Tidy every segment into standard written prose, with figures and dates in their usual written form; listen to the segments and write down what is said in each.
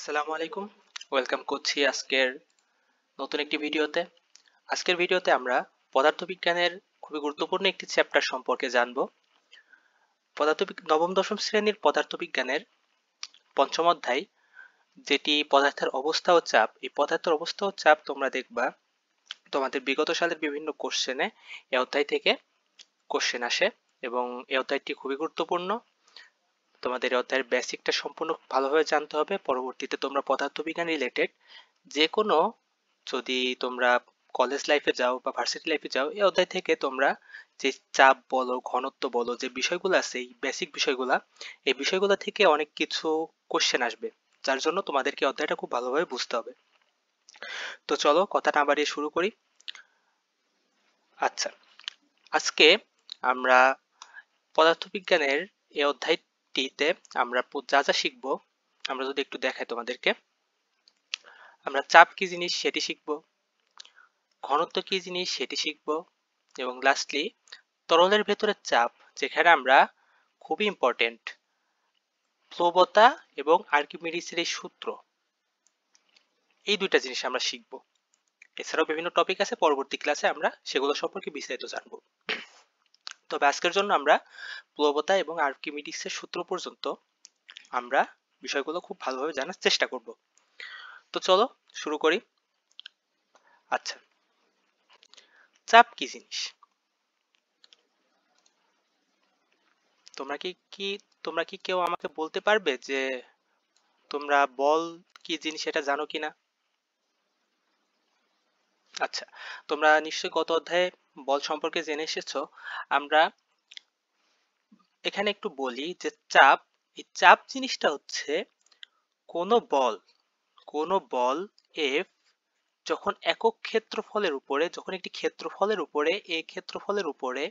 আসসালামু আলাইকুম। ওয়েলকাম করছি আজকের নতুন একটি ভিডিওতে। আজকের ভিডিওতে আমরা পদার্থবিজ্ঞানের খুবই গুরুত্বপূর্ণ একটি চ্যাপ্টার সম্পর্কে জানব। নবম দশম শ্রেণীর পদার্থবিজ্ঞানের পঞ্চম অধ্যায়, যেটি পদার্থের অবস্থা ও চাপ। এই পদার্থের অবস্থা ও চাপ তোমরা দেখবা তোমাদের বিগত সালের বিভিন্ন কোশ্চেনে এ অধ্যায় থেকে কোশ্চেন আসে এবং এই অধ্যায়টি খুবই গুরুত্বপূর্ণ। তোমাদের এই অধ্যায়ের বেসিকটা সম্পূর্ণ ভালোভাবে জানতে হবে। পরবর্তীতে তোমরা পদার্থবিজ্ঞান রিলেটেড যে কোনো, যদি তোমরা কলেজ লাইফে যাও বা ভার্সিটি লাইফে যাও, এই অধ্যায় থেকে তোমরা যে চাপ বলো, ঘনত্ব বলো, যে বিষয়গুলো আছে, এই বেসিক বিষয়গুলা, এই বিষয়গুলো থেকে অনেক কিছু কোশ্চেন আসবে, যার জন্য তোমাদেরকে অধ্যায়টা খুব ভালোভাবে বুঝতে হবে। তো চলো কথা না বাড়িয়ে শুরু করি। আচ্ছা, আজকে আমরা পদার্থবিজ্ঞানের এই অধ্যায়টিতে আমরা যা যা শিখবো, আমরা যদি একটু দেখাই তোমাদেরকে। আমরা চাপ কি জিনিস সেটি শিখবো, ঘনত্ব কি জিনিস সেটি শিখব, এবং লাস্টলি তরলের ভেতরে চাপ, যেখানে আমরা খুবই ইম্পর্টেন্ট প্লবতা এবং আর্কিমিডিসের এই সূত্র, এই দুইটা জিনিস আমরা শিখব। এছাড়াও বিভিন্ন টপিক আছে, পরবর্তী ক্লাসে আমরা সেগুলো সম্পর্কে বিস্তারিত জানব। তবে আজকের জন্য আমরা প্লবতা এবং আর্কিমিডিসের সূত্র পর্যন্ত আমরা বিষয়গুলো খুব ভালোভাবে জানার চেষ্টা করব। তো চলো শুরু করি। আচ্ছা, চাপ কি জিনিস? তোমরা কি কি তোমরা কি কেউ আমাকে বলতে পারবে যে তোমরা বল কি জিনিস এটা জানো কিনা? আচ্ছা, তোমরা নিশ্চয়ই গত অধ্যায়ে বল সম্পর্কে জেনে এসেছো। আমরা এখানে একটু বলি যে চাপ, এই চাপ জিনিসটা হচ্ছে কোন বল এফ যখন একক ক্ষেত্রফলের উপরে, যখন একটি ক্ষেত্রফলের উপরে, এই ক্ষেত্রফলের উপরে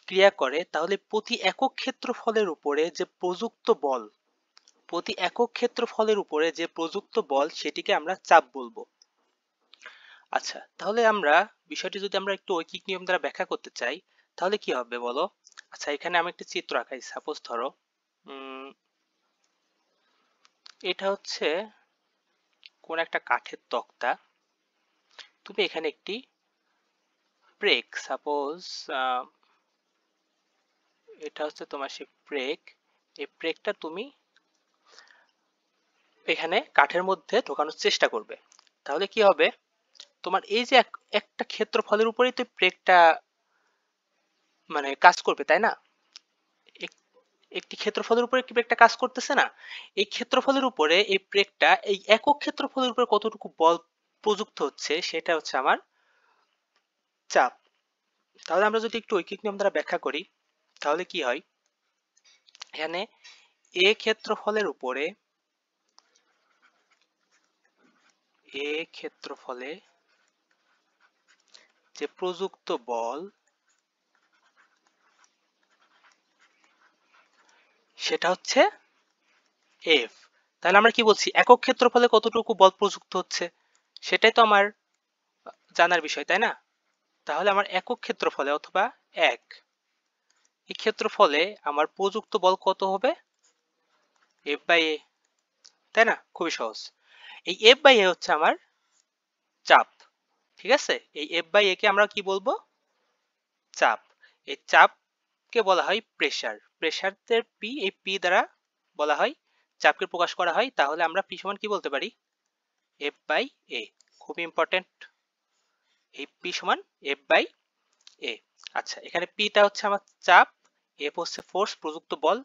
ক্রিয়া করে, তাহলে প্রতি একক ক্ষেত্রফলের উপরে যে প্রযুক্ত বল, প্রতি একক ক্ষেত্রফলের উপরে যে প্রযুক্ত বল, সেটিকে আমরা চাপ বলবো। আচ্ছা, তাহলে আমরা বিষয়টি যদি আমরা একটু ঐকিক নিয়ম দ্বারা ব্যাখ্যা করতে চাই, তাহলে কি হবে বলো? আচ্ছা, এখানে আমি একটা চিত্র আঁকাই। সাপোজ ধরো এটা হচ্ছে কোন একটা কাঠের তক্তা। তুমি এখানে একটি ব্রেক, সাপোজ এটা হচ্ছে তোমার সেই ব্রেক, এই ব্রেকটা তুমি এখানে কাঠের মধ্যে ঢোকানোর চেষ্টা করবে। তাহলে কি হবে? তোমার এই যে একটা ক্ষেত্রফলের উপরেই তো ব্রেকটা মানে কাজ করবে, তাই না? একটি ক্ষেত্রফলের উপরে কি ব্রেকটা কাজ করতেছে না? এই ক্ষেত্রফলের উপরে এই ব্রেকটা এই একক ক্ষেত্রফলের উপরে কতটুকু বল প্রযুক্ত হচ্ছে, সেটা হচ্ছে আমার চাপ। তাহলে আমরা যদি একটু ঐকিক নিয়ম দ্বারা ব্যাখ্যা করি, তাহলে কি হয়? এখানে এ ক্ষেত্রফলে যে প্রযুক্ত বল, সেটা হচ্ছে এফ। তাহলে আমরা কি বলছি? একক ক্ষেত্রফলে কতটুকু বল প্রযুক্ত হচ্ছে, সেটাই তো আমার জানার বিষয়, তাই না? তাহলে আমার একক ক্ষেত্রফলে অথবা এক, এই ক্ষেত্রফলে আমার প্রযুক্ত বল কত হবে? এফ বাই এ, তাই না? খুবই সহজ। এই এফ বাই এ হচ্ছে আমার চাপ। ঠিক আছে, এই এফ বাই এ কে আমরা কি বলবো? চাপ। এই চাপকে বলা হয় প্রেসার। প্রেসারের পি, এই পি দ্বারা বলা হয় চাপকে প্রকাশ করা হয়। তাহলে আমরা পি সমান কি বলতে পারি? এফ বাই এ। খুব ইম্পর্টেন্ট, এই পি সমান এফ বাই এ। আচ্ছা, এখানে পিটা হচ্ছে আমার চাপ, এফ হচ্ছে ফোর্স প্রযুক্ত বল,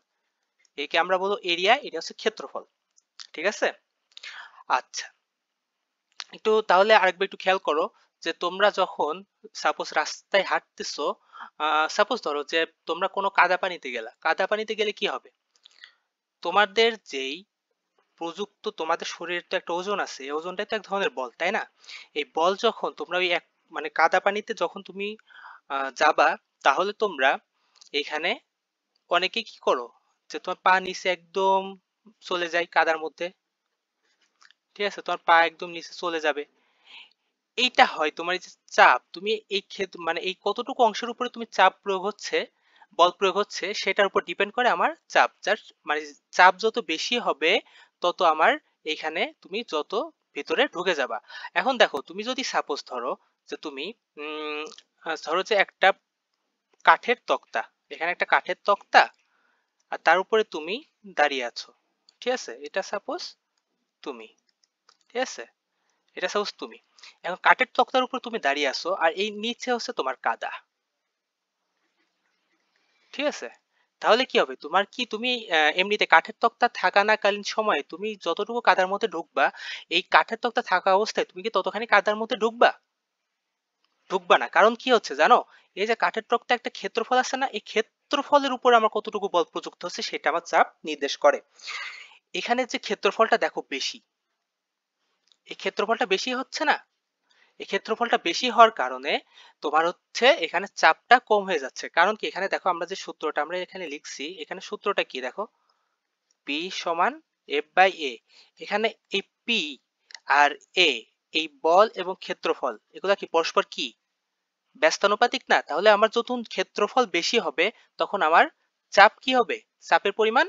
একে আমরা বলবো এরিয়া, এটা হচ্ছে ক্ষেত্রফল। ঠিক আছে? আচ্ছা, একটু তাহলে আরেকবার একটু খেয়াল করো যে তোমরা যখন সাপোজ রাস্তায় হাঁটতেছো, সাপোজ ধরো যে তোমরা কোনো কাদা পানিতে গেলা, কাদা পানিতে গেলে কি হবে? তোমাদের যেই প্রযুক্ত, তোমাদের শরীরের তো একটা ওজন আছে, এই ওজনটাই তো এক ধরনের বল, তাই না? এই বল যখন তোমরা ওই এক মানে কাদা পানিতে যখন তুমি যাবা, তাহলে তোমরা এখানে অনেকে কি করো যে তোমার পা নিচে একদম চলে যায় কাদার মধ্যে। ঠিক আছে, তোমার পা একদম নিচে চলে যাবে। এইটা হয় তোমার এই যে চাপ, তুমি এই ক্ষেত্রে মানে এই কতটুকু অংশের উপরে তুমি চাপ প্রয়োগ হচ্ছে, বল প্রয়োগ হচ্ছে, সেটার উপর ডিপেন্ড করে আমার চাপ। যার মানে চাপ যত বেশি হবে, তত আমার এইখানে তুমি যত ভেতরে ঢুকে যাবা। এখন দেখো তুমি যদি সাপোজ ধরো যে তুমি ধরো যে একটা কাঠের তক্তা, এখানে একটা কাঠের তক্তা আর তার উপরে তুমি দাঁড়িয়ে আছো, ঠিক আছে? এটা সাপোজ তুমি, ঠিক আছে? এটা সাপোজ তুমি এখন কাঠের তক্তার উপর তুমি দাঁড়িয়ে আছো আর এই নিচে হচ্ছে তোমার কাদা, ঠিক আছে? তাহলে কি হবে, তোমার কি তুমি এমনিতে কাঠের তক্তা থাকা না কালীন সময়ে তুমি যতটুকু কাদার মধ্যে ঢুকবা, এই কাঠের তক্তা থাকা অবস্থায় তুমি কি ততখানি কাদার মধ্যে ঢুকবা? ঢুকবা না। কারণ কি হচ্ছে জানো, এই যে কাঠের তক্তা একটা ক্ষেত্রফল আছে না, এই ক্ষেত্রফলের উপর আমার কতটুকু বল প্রযুক্ত হচ্ছে সেটা আমার চাপ নির্দেশ করে। এখানে যে ক্ষেত্রফলটা দেখো বেশি, এই ক্ষেত্রফলটা বেশি হচ্ছে না, এই ক্ষেত্রফলটা বেশি হওয়ার কারণে তোমার হচ্ছে এখানে চাপটা কম হয়ে যাচ্ছে। কারণ কি, এখানে দেখো আমরা যে সূত্রটা আমরা এখানে লিখছি, এখানে সূত্রটা কি দেখো, পি সমান এফ বাই এ। এখানে এই পি আর এ, এই বল এবং ক্ষেত্রফল এগুলা কি পরস্পর কি ব্যস্তানুপাতিক না? তাহলে আমার যখন ক্ষেত্রফল বেশি হবে তখন আমার চাপ কি হবে, চাপের পরিমাণ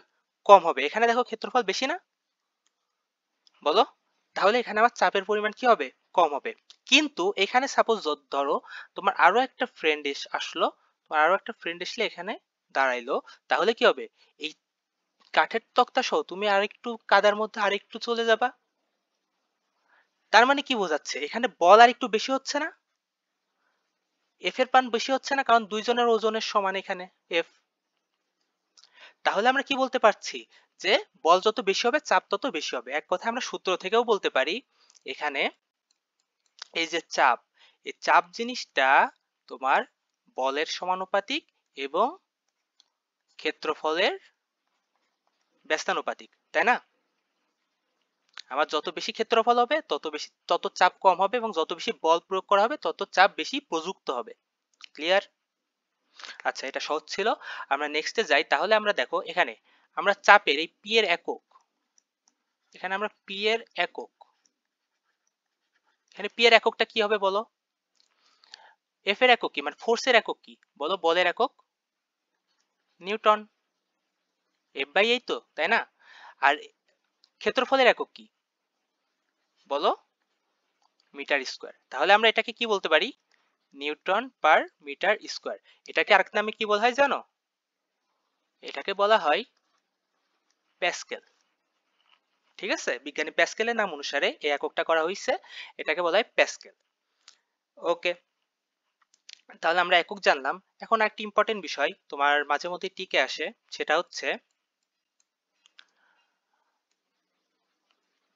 কম হবে। এখানে দেখো ক্ষেত্রফল বেশি না, বলো? তাহলে এখানে আমার চাপের পরিমাণ কি হবে, কম হবে। কিন্তু এখানে সাপোজ ধরো তোমার আরো একটা ফ্রেন্ড আসলো, তোমার আরো একটা ফ্রেন্ড এসলে এখানে দাঁড়াইলো, তাহলে কি হবে, এই কাঠের তক্তা সহ তুমি আরেকটু কাদার মধ্যে আরেকটু চলে যাবা। তার মানে কি বোঝাচ্ছে, এখানে বল আর একটু বেশি হচ্ছে না, এফ এর মান বেশি হচ্ছে না, কারণ দুইজনের ওজনের সমান এখানে এফ। তাহলে আমরা কি বলতে পারছি, যে বল যত বেশি হবে চাপ তত বেশি হবে। এক কথায় আমরা সূত্র থেকেও বলতে পারি এখানে এই যে চাপ, এই চাপ জিনিসটা তোমার বলের সমানুপাতিক এবং ক্ষেত্রফলের ব্যস্তানুপাতিক, তাই না? আমার যত বেশি ক্ষেত্রফল হবে তত চাপ কম হবে এবং যত বেশি বল প্রয়োগ করা হবে তত চাপ বেশি প্রযুক্ত হবে। ক্লিয়ার? আচ্ছা, এটা সহজ ছিল। আমরা নেক্সটে যাই। তাহলে আমরা দেখো এখানে আমরা চাপের এই পি এর একক, এখানে আমরা পি এর একক, এখানে পি এর এককটা কি হবে বলো? এফ এর একক কি, মানে ফোর্সের একক কি বলো? বলের একক নিউটন, এফ বাই এই তো, তাই না? আর ক্ষেত্রফলের একক কি বলো? Meter square. তাহলে আমরা এটাকে কি বলতে পারি, নিউটন পার মিটার স্কোয়ার। এটাকে আরেক নামে কি বলা হয় জানো? এটাকে বলা হয় প্যাসকেল। ঠিক আছে, বিজ্ঞানী প্যাসকেলের নাম অনুসারে এই এককটা করা হয়েছে, এটাকে বলা হয় প্যাসকেল। ওকে, তাহলে আমরা একক জানলাম। এখন একটা ইম্পর্টেন্ট বিষয় তোমার মাঝে মধ্যে টিকে আসে, সেটা হচ্ছে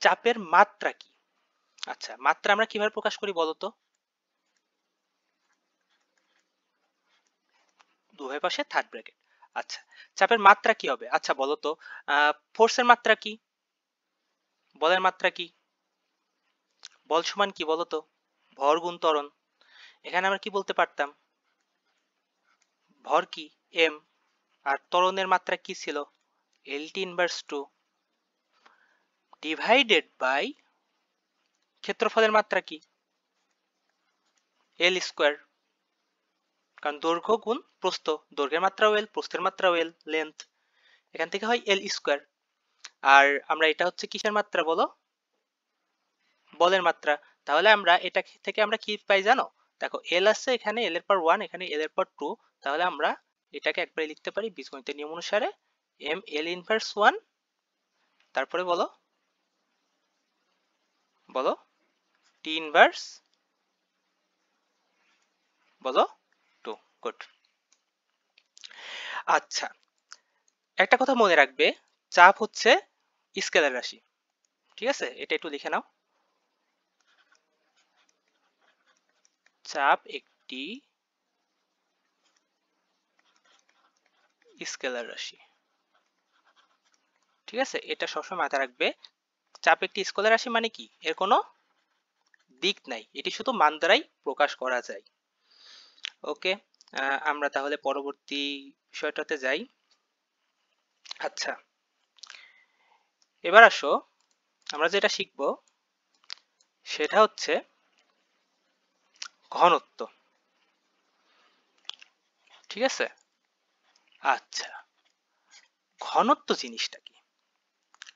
চাপের মাত্রা কি। আচ্ছা, মাত্রা আমরা কিভাবে প্রকাশ করি বলতো? উভয় পাশে থার্ড ব্র্যাকেট। আচ্ছা, চাপের মাত্রা কি হবে? আচ্ছা বলো তো, ফোর্সের মাত্রা কি, বলের মাত্রা কি? বল সমান কি বলতো? ভর গুণ ত্বরণ। এখানে আমরা কি বলতে পারতাম, ভর কি এম, আর ত্বরণের মাত্রা কি ছিল, এল টি ইনভার্স 2 ডিভাইডেড বাই ক্ষেত্রফলের মাত্রা কি, এল স্কোয়ার। কারণ দৈর্ঘ্য গুণ প্রস্থ, দৈর্ঘ্যের মাত্রাও এল, প্রস্থের মাত্রাও এল, লেন্থ, এখান থেকে হয় এল স্কোয়ার। আর আমরা এটা হচ্ছে কিসের মাত্রা বলো? বলের মাত্রা। তাহলে আমরা এটা থেকে আমরা কি পাই জানো? দেখো এল আছে এখানে, এল এর পাওয়ার 1, এখানে এল এর পাওয়ার 2। তাহলে আমরা এটাকে একবারে লিখতে পারি বীজগণিতের নিয়ম অনুসারে এম এল ইনভার্স 1, তারপরে বলো, বলো টি ইনভার্স, বলো 2। গুড। আচ্ছা, একটা কথা মনে রাখবে, চাপ হচ্ছে স্কেলার রাশি। ঠিক আছে, এটা একটু লিখে নাও। চাপ একটি স্কেলার রাশি। ঠিক আছে, এটা সবসময় মাথায় রাখবে। চাপ একটি স্কেলার রাশি মানে কি, এর কোনো দিক নাই, এটি শুধু মান দ্বারাই প্রকাশ করা যায়। ওকে, আমরা তাহলে পরবর্তী বিষয়টাতে যাই। আচ্ছা, এবার আসো, আমরা যেটা শিখব সেটা হচ্ছে ঘনত্ব। ঠিক আছে, আচ্ছা, ঘনত্ব জিনিসটা কি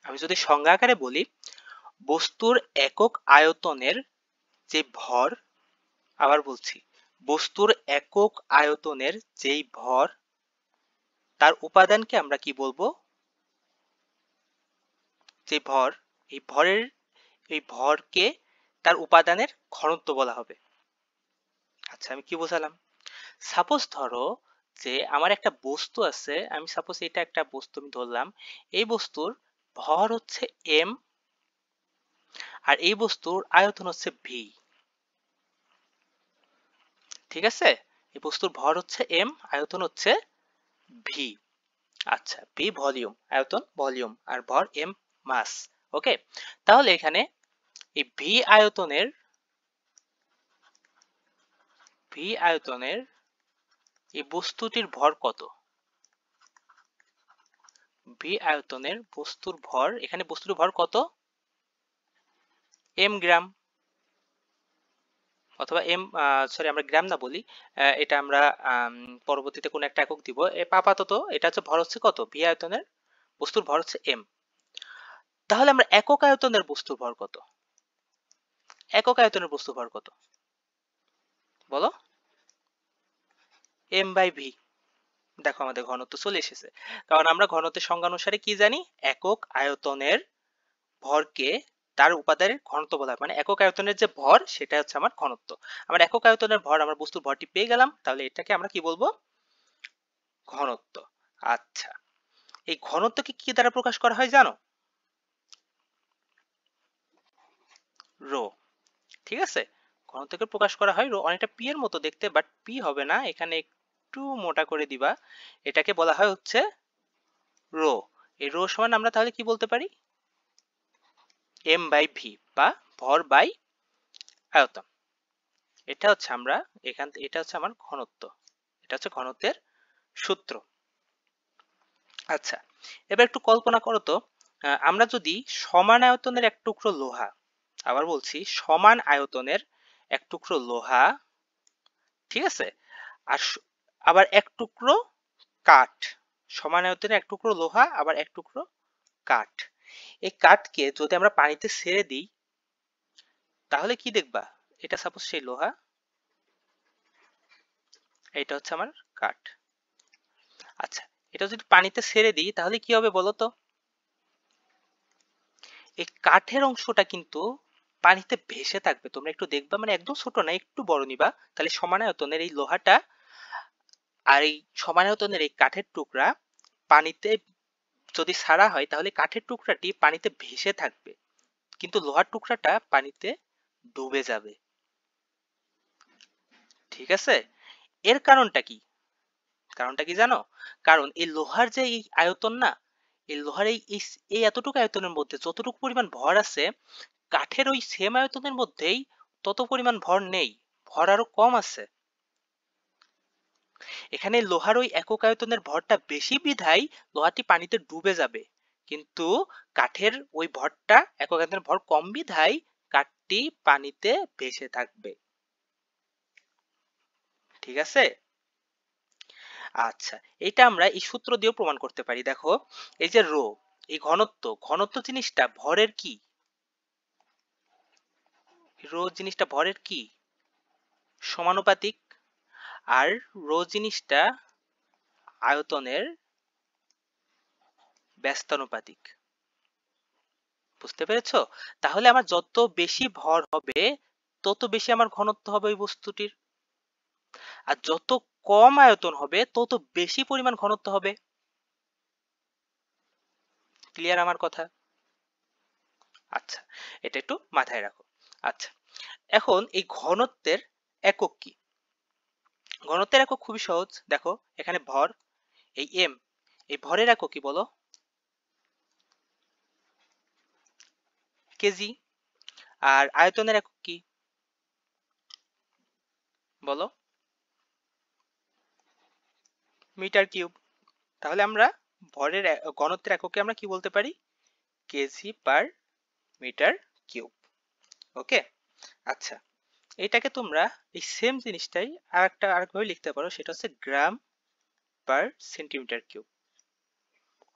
আমি যদি সংজ্ঞা আকারে বলি, বস্তুর একক আয়তনের যে ভর, আবার বলছি, বস্তুর একক আয়তনের যেই ভর তার উপাদানকে আমরা কি বলবো, যে ভর, এই ভরের, এই ভরকে তার উপাদানের ঘনত্ব বলা হবে। আচ্ছা, আমি কি বোঝালাম? সাপোজ ধরো যে আমার একটা বস্তু আছে, আমি সাপোজ এটা একটা বস্তু আমি ধরলাম, এই বস্তুর ভর হচ্ছে m, আর এই বস্তুর আয়তন হচ্ছে v। ঠিক আছে, এই বস্তুর ভর হচ্ছে m, আয়তন হচ্ছে v। আচ্ছা, v ভলিউম, আয়তন ভলিউম, আর ভর m মাস। ওকে, তাহলে এখানে এই v আয়তনের এই বস্তুটির ভর কত? v আয়তনের বস্তুর ভর, এখানে বস্তুর ভর কত? m গ্রাম, অথবা m, সরি আমরা গ্রাম না বলি, এটা আমরা পরবর্তীতে কোন একটা একক দিব। আপাতত এটা হচ্ছে ভর হচ্ছে কত, v আয়তনের বস্তুর ভর হচ্ছে m। তাহলে আমরা একক আয়তনের বস্তুর ভর কত? একক আয়তনের বস্তুর ভর কত বলো? m by v। দেখো আমাদের ঘনত্ব চলে এসেছে, কারণ আমরা ঘনত্বের সংজ্ঞা অনুসারে কি জানি, একক আয়তনের ভরকে তার উপাদানের ঘনত্ব বলা হয়। মানে একক আয়তনের যে ভর সেটা হচ্ছে আমার ঘনত্ব। আমার একক আয়তনের ভর, আমার বস্তুর ভরটি পেয়ে গেলাম, তাহলে এটাকে আমরা কি বলবো, ঘনত্ব। আচ্ছা, এই ঘনত্বকে কি দ্বারা প্রকাশ করা হয় জানো? রো। ঠিক আছে, ঘনত্বকে প্রকাশ করা হয় রো, অনেকটা পি এর মতো দেখতে, বাট পি হবে না, এখানে একটু মোটা করে দিবা। এটাকে বলা হয় হচ্ছে রো। এই রো সমান আমরা তাহলে কি বলতে পারি, এম বাই ভি, বা ভর বাই আয়তন। এটা হচ্ছে আমরা এটা হচ্ছে আমার ঘনত্ব, এটা হচ্ছে ঘনত্বের সূত্র। আচ্ছা, এবার একটু কল্পনা করো তো, আমরা যদি সমান আয়তনের এক টুকরো লোহা, আবার বলছি সমান আয়তনের এক টুকরো লোহা, ঠিক আছে, আর আবার এক টুকরো কাঠ, সমান আয়তনের এক টুকরো লোহা আবার এক টুকরো কাঠ, এই কাঠকে যদি আমরা পানিতে ছেড়ে দিই, তাহলে কি দেখবা, এটা সাপোজ সেই লোহা, এটা হচ্ছে আমার কাঠ। আচ্ছা, এটা যদি পানিতে ছেড়ে দিই তাহলে কি হবে বলো তো? এই কাঠের অংশটা কিন্তু পানিতে ভেসে থাকবে, তোমরা একটু দেখবা, মানে একদম ছোট না, একটু বড় নিবা, তাহলে সমান আয়তনের এই লোহাটা আর এই সমান আয়তনের এই কাঠের টুকরা পানিতে যদি ছাড়া হয়, তাহলে কাঠের টুকরাটি পানিতে ভেসে থাকবে, কিন্তু লোহার টুকরাটা পানিতে ডুবে যাবে। ঠিক আছে, এর কারণটা কি? কারণটা কি জানো? কারণ এই লোহার যে এই আয়তন না, এই লোহার এই এতটুকু আয়তনের মধ্যে যতটুকু পরিমাণ ভর আছে, কাঠের ওই সেম আয়তনের মধ্যেই তত পরিমাণ ভর নেই, ভর আরো কম আছে। এখানে লোহার ওই একক আয়তনের ভরটা বেশি বিধায় লোহাটি পানিতে ডুবে যাবে, কিন্তু কাঠের ওই ভরটা, একক আয়তনের ভর কম বিধায় কাঠটি পানিতে ভেসে থাকবে। ঠিক আছে, আচ্ছা, এটা আমরা এই সূত্র দিয়েও প্রমাণ করতে পারি। দেখো, এই যে রো, এই ঘনত্ব, ঘনত্ব জিনিসটা ভরের কি, রো জিনিসটা ভরের কি, সমানুপাতিক, আর রো জিনিসটা আয়তনের ব্যস্তানুপাতিক। বুঝতে পেরেছো? তাহলে আমার যত বেশি ভর হবে তত বেশি আমার ঘনত্ব হবে ওই বস্তুটির, আর যত কম আয়তন হবে তত বেশি পরিমাণ ঘনত্ব হবে। ক্লিয়ার আমার কথা? আচ্ছা, এটা একটু মাথায় রাখো। আচ্ছা, এখন এই ঘনত্বের একক কি? ঘনত্বের একক খুবই সহজ, দেখো এখানে ভর, এই এম, এই ভরের একক কি বলো? কেজি। আর আয়তনের একক কি বলো? Metre cube. তাহলে আমরা ভরের ঘনত্বের এককে আমরা কি বলতে পারি? KG per metre cube. Okay, আচ্ছা, এটাকে তোমরা এই সেম জিনিসটাই আরেকভাবে লিখতে পারো, সেটা হচ্ছে গ্রাম পার সেন্টিমিটার কিউব।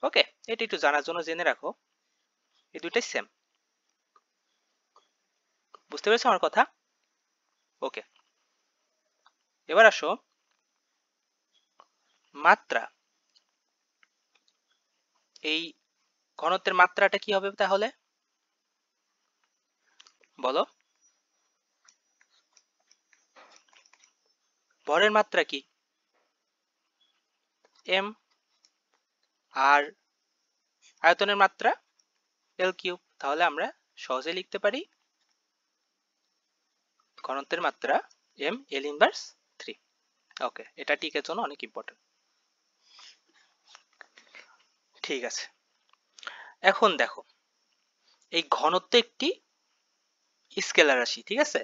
ওকে, এটা একটু জানার জন্য জেনে রাখো, এই দুইটাই সেম। বুঝতে পেরেছো আমার কথা? ওকে, এবার আসো মাত্রা। এই ঘনত্বের মাত্রাটা কি হবে তাহলে বলো? ভরের মাত্রা কি? এম। আর আয়তনের মাত্রা এল কিউব। তাহলে আমরা সহজে লিখতে পারি ঘনত্বের মাত্রা এম এল ইনভার্স 3। ওকে, এটা টিকের জন্য অনেক ইম্পর্টেন্ট। ঠিক আছে, এখন দেখো এই ঘনত্ব একটি স্কেলার রাশি, ঠিক আছে?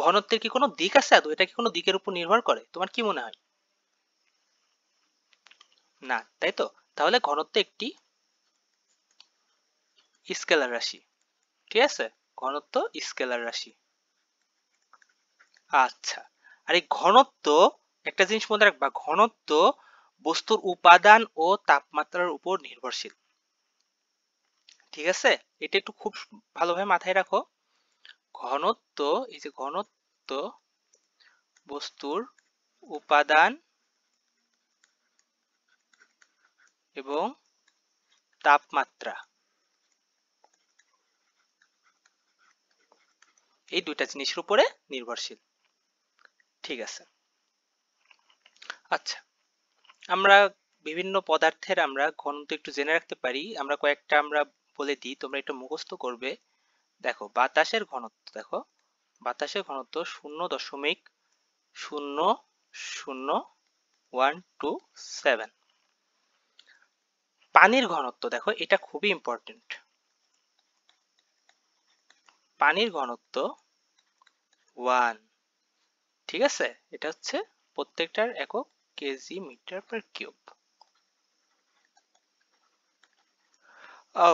ঘনত্বের কি কোনো দিক আছে আদৌ? এটা কি কোনো দিকের উপর নির্ভর করে? তোমার কি মনে হয়? না, তাই তো। তাহলে ঘনত্ব একটি স্কেলার রাশি, ঠিক আছে? ঘনত্ব স্কেলার রাশি। আচ্ছা, আর এই ঘনত্ব, একটা জিনিস মনে রাখবা, ঘনত্ব বস্তুর উপাদান ও তাপমাত্রার উপর নির্ভরশীল, ঠিক আছে? এটা একটু খুব ভালোভাবে মাথায় রাখো। ঘনত্ব, এই যে ঘনত্ব বস্তুর উপাদান এবং তাপমাত্রা, এই দুইটা জিনিসের উপরে নির্ভরশীল, ঠিক আছে? আচ্ছা, আমরা বিভিন্ন পদার্থের আমরা ঘনত্ব একটু জেনে রাখতে পারি। আমরা কয়েকটা আমরা বলে দিই, তোমরা একটু মুখস্থ করবে। দেখো বাতাসের ঘনত্ব, দেখো বাতাসের ঘনত্ব 0.00127। পানির ঘনত্ব দেখো, এটা খুবই ইম্পর্টেন্ট। পানির ঘনত্ব 1, ঠিক আছে? এটা হচ্ছে প্রত্যেকটার একক KG metre per cube.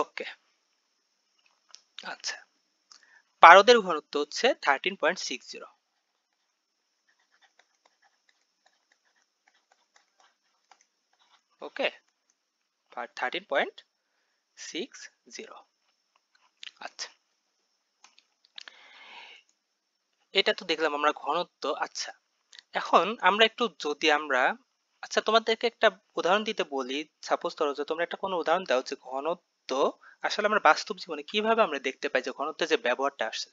Okay, আচ্ছা, পারদের ঘনত্ব হচ্ছে 13.60। ওকে, 13.60। আচ্ছা, এটা তো দেখলাম আমরা ঘনত্ব। আচ্ছা, এখন আমরা একটু যদি আমরা, আচ্ছা তোমাদেরকে একটা উদাহরণ দিতে বলি। সাপোজ ধরো যে তোমরা একটা কোনো উদাহরণ দাও যে ঘনত্ব আসলে আমরা বাস্তব জীবনে কিভাবে আমরা দেখতে পাই যে ঘনত্বের যে ব্যবহারটা আছে।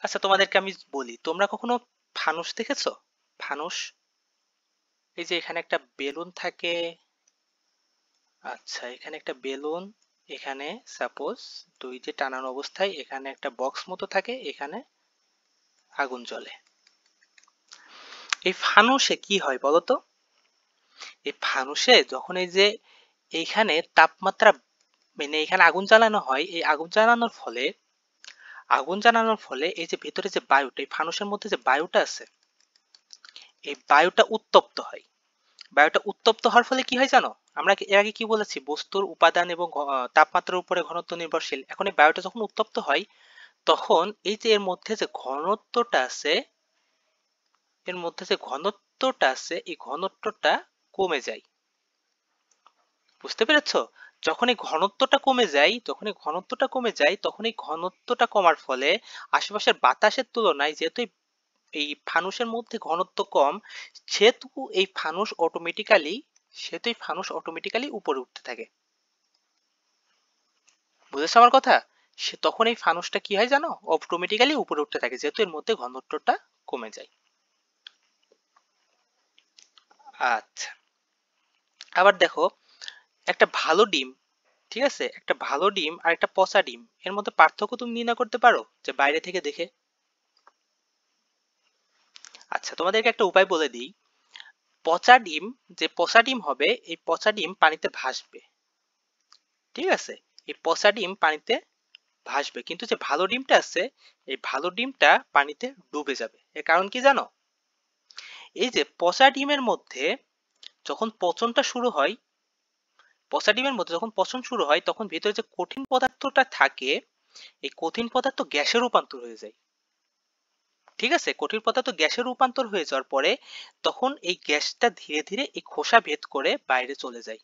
আচ্ছা, তোমাদেরকে আমি বলি, তোমরা কখনো ফানুস দেখেছো? ফানুস, এই যে এখানে একটা বেলুন থাকে। আচ্ছা, এখানে একটা বেলুন, এখানে সাপোজ দুই যে টানানো অবস্থায় এখানে একটা বক্স মতো থাকে, এখানে আগুন জ্বলে। এই ফানুসে কি হয় বলতো? এই ফানুসে যখন এই যে এইখানে তাপমাত্রা, মানে এখানে আগুন জ্বালানো হয়, এই আগুন জ্বালানোর ফলে এই যে ভেতরে যে বায়ুটা, এই ফানুসের মধ্যে যে বায়ুটা আছে, এই বায়ুটা উত্তপ্ত হয়। বায়ুটা উত্তপ্ত হওয়ার ফলে কি হয় জানো? আমরা এর আগে কি বলেছি, বস্তুর উপাদান এবং তাপমাত্রার উপরে ঘনত্ব নির্ভরশীল। এখন এই বায়ুটা যখন উত্তপ্ত হয়, তখন এই যে এর মধ্যে যে ঘনত্বটা আছে, এই ঘনত্বটা কমে যায়। বুঝতে পেরেছো? যখন এই ঘনত্বটা কমে যায়, তখন এই ঘনত্বটা কমার ফলে আশেপাশের বাতাসের তুলনায়, যেহেতু এই ফানুসের মধ্যে ঘনত্ব কম, সেহেতু এই ফানুস অটোমেটিক্যালি উপরে উঠতে থাকে। বুঝেছো আমার কথা? তখন এই ফানুসটা কি হয় জানো? অটোমেটিক্যালি উপরে উঠতে থাকে, যেহেতু এর মধ্যে ঘনত্বটা কমে যায়। আচ্ছা, আবার দেখো একটা ভালো ডিম, ঠিক আছে, একটা ভালো ডিম আর একটা পচা ডিম, এর মধ্যে পার্থক্য তুমি নির্ণয় করতে পারো যে বাইরে থেকে দেখে? আচ্ছা, তোমাদেরকে একটা উপায় বলে দিই। পচা ডিম হবে, এই পচা ডিম পানিতে ভাসবে, ঠিক আছে? এই পচা ডিম পানিতে ভাসবে, কিন্তু যে ভালো ডিমটা আছে, এই ভালো ডিমটা পানিতে ডুবে যাবে। এর কারণ কি জানো? এই যে পচা ডিমের মধ্যে যখন পচনটা শুরু হয়, তখন ভিতরে যে কঠিন পদার্থটা থাকে, এই কঠিন পদার্থ গ্যাসে রূপান্তর হয়ে যায়। ঠিক আছে, কঠিন পদার্থ গ্যাসে রূপান্তর হয়ে যাওয়ার পরে তখন এই গ্যাসটা ধীরে ধীরে এই খোসা ভেদ করে বাইরে চলে যায়।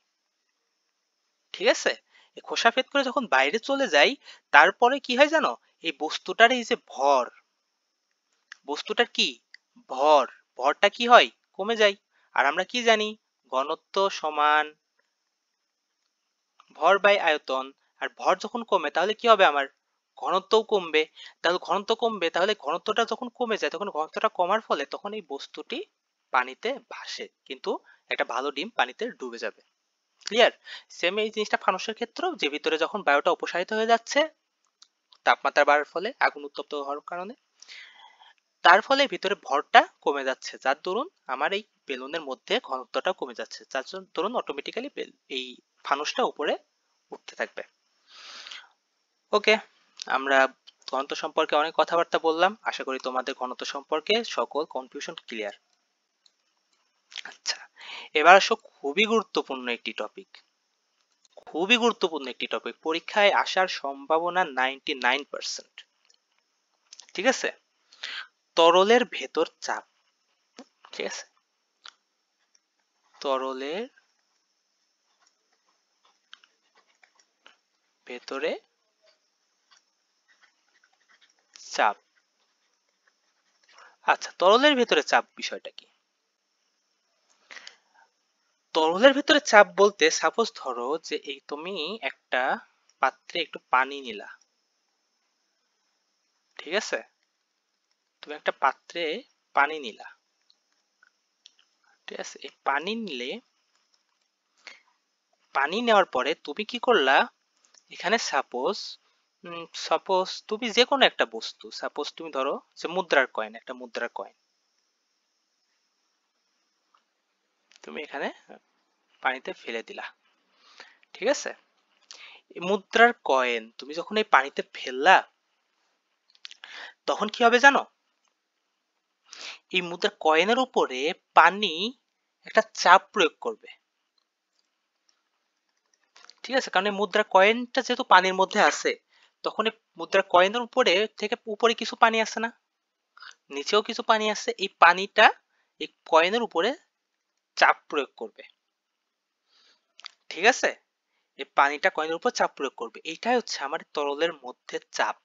ঠিক আছে, এই খোসা ভেদ করে যখন বাইরে চলে যায় তারপরে কি হয় জানো, এই বস্তুটার এই যে ভর, বস্তুটার কি ভর, ভরটা কি হয় কমে যায়। আর আমরা কি জানি ঘনত্ব সমান ভর বাই আয়তন। আর ভর যখন কমে তাহলে কি হবে আমার ঘনত্বও কমবে। তাহলে ঘনত্ব কমবে, তাহলে ঘনত্বটা যখন কমে যায় তখন ঘনত্বটা কমার ফলে তখন এই বস্তুটি পানিতে ভাসে, কিন্তু একটা ভালো ডিম পানিতে ডুবে যাবে। ক্লিয়ার? সেম এই জিনিসটা ফানুসের ক্ষেত্রেও, যে ভিতরে যখন বায়ুটা অপসারিত হয়ে যাচ্ছে তাপমাত্রা বাড়ার ফলে, আগুন উত্তপ্ত হওয়ার কারণে, তার ফলে ভিতরে ভরটা কমে যাচ্ছে, যার দরুন আমার এই বেলুনের মধ্যে ঘনত্বটা কমে যাচ্ছে, যার দরুন অটোমেটিক্যালি এই ফানুসটা উপরে উঠতে থাকবে। ওকে, আমরা ঘনত্ব সম্পর্কে অনেক কথাবার্তা বললাম, আশা করি তোমাদের ঘনত্ব সম্পর্কে সকল কনফিউশন ক্লিয়ার। আচ্ছা, এবার আসো খুবই গুরুত্বপূর্ণ একটি টপিক, খুবই গুরুত্বপূর্ণ একটি টপিক, পরীক্ষায় আসার সম্ভাবনা 99%। ঠিক আছে, তরলের ভেতর চাপ। ঠিক আছে, তরলের ভেতরে চাপ। আচ্ছা, তরলের ভেতরে চাপ বিষয়টা কি? তরলের ভেতরে চাপ বলতে সাপোজ ধরো যে এই তুমি একটা পাত্রে একটু পানি নিলা, ঠিক আছে, তুমি একটা পাত্রে পানি নিলা, ঠিক আছে, এই পানি নিলে, পানি নেওয়ার পরে তুমি কি করলা, এখানে সাপোজ সাপোজ তুমি যে কোনো একটা বস্তু, সাপোজ তুমি ধরো যে মুদ্রার কয়েন, একটা মুদ্রার কয়েন তুমি এখানে পানিতে ফেলে দিলা। ঠিক আছে, এই মুদ্রার কয়েন তুমি যখন এই পানিতে ফেললা তখন কি হবে জানো, এই মুদ্রার কয়েনের উপরে পানি একটা চাপ প্রয়োগ করবে। ঠিক আছে, কারণ এই মুদ্রার কয়েনটা যেহেতু পানির মধ্যে আছে, তখন এই মুদ্রার কয়েনের উপরে থেকে উপরে কিছু পানি আছে না, নিচেও কিছু পানি আছে, এই পানিটা এই কয়েনের উপরে চাপ প্রয়োগ করবে। ঠিক আছে, এই পানিটা কয়েনের উপর চাপ প্রয়োগ করবে, এইটাই হচ্ছে আমার তরলের মধ্যে চাপ।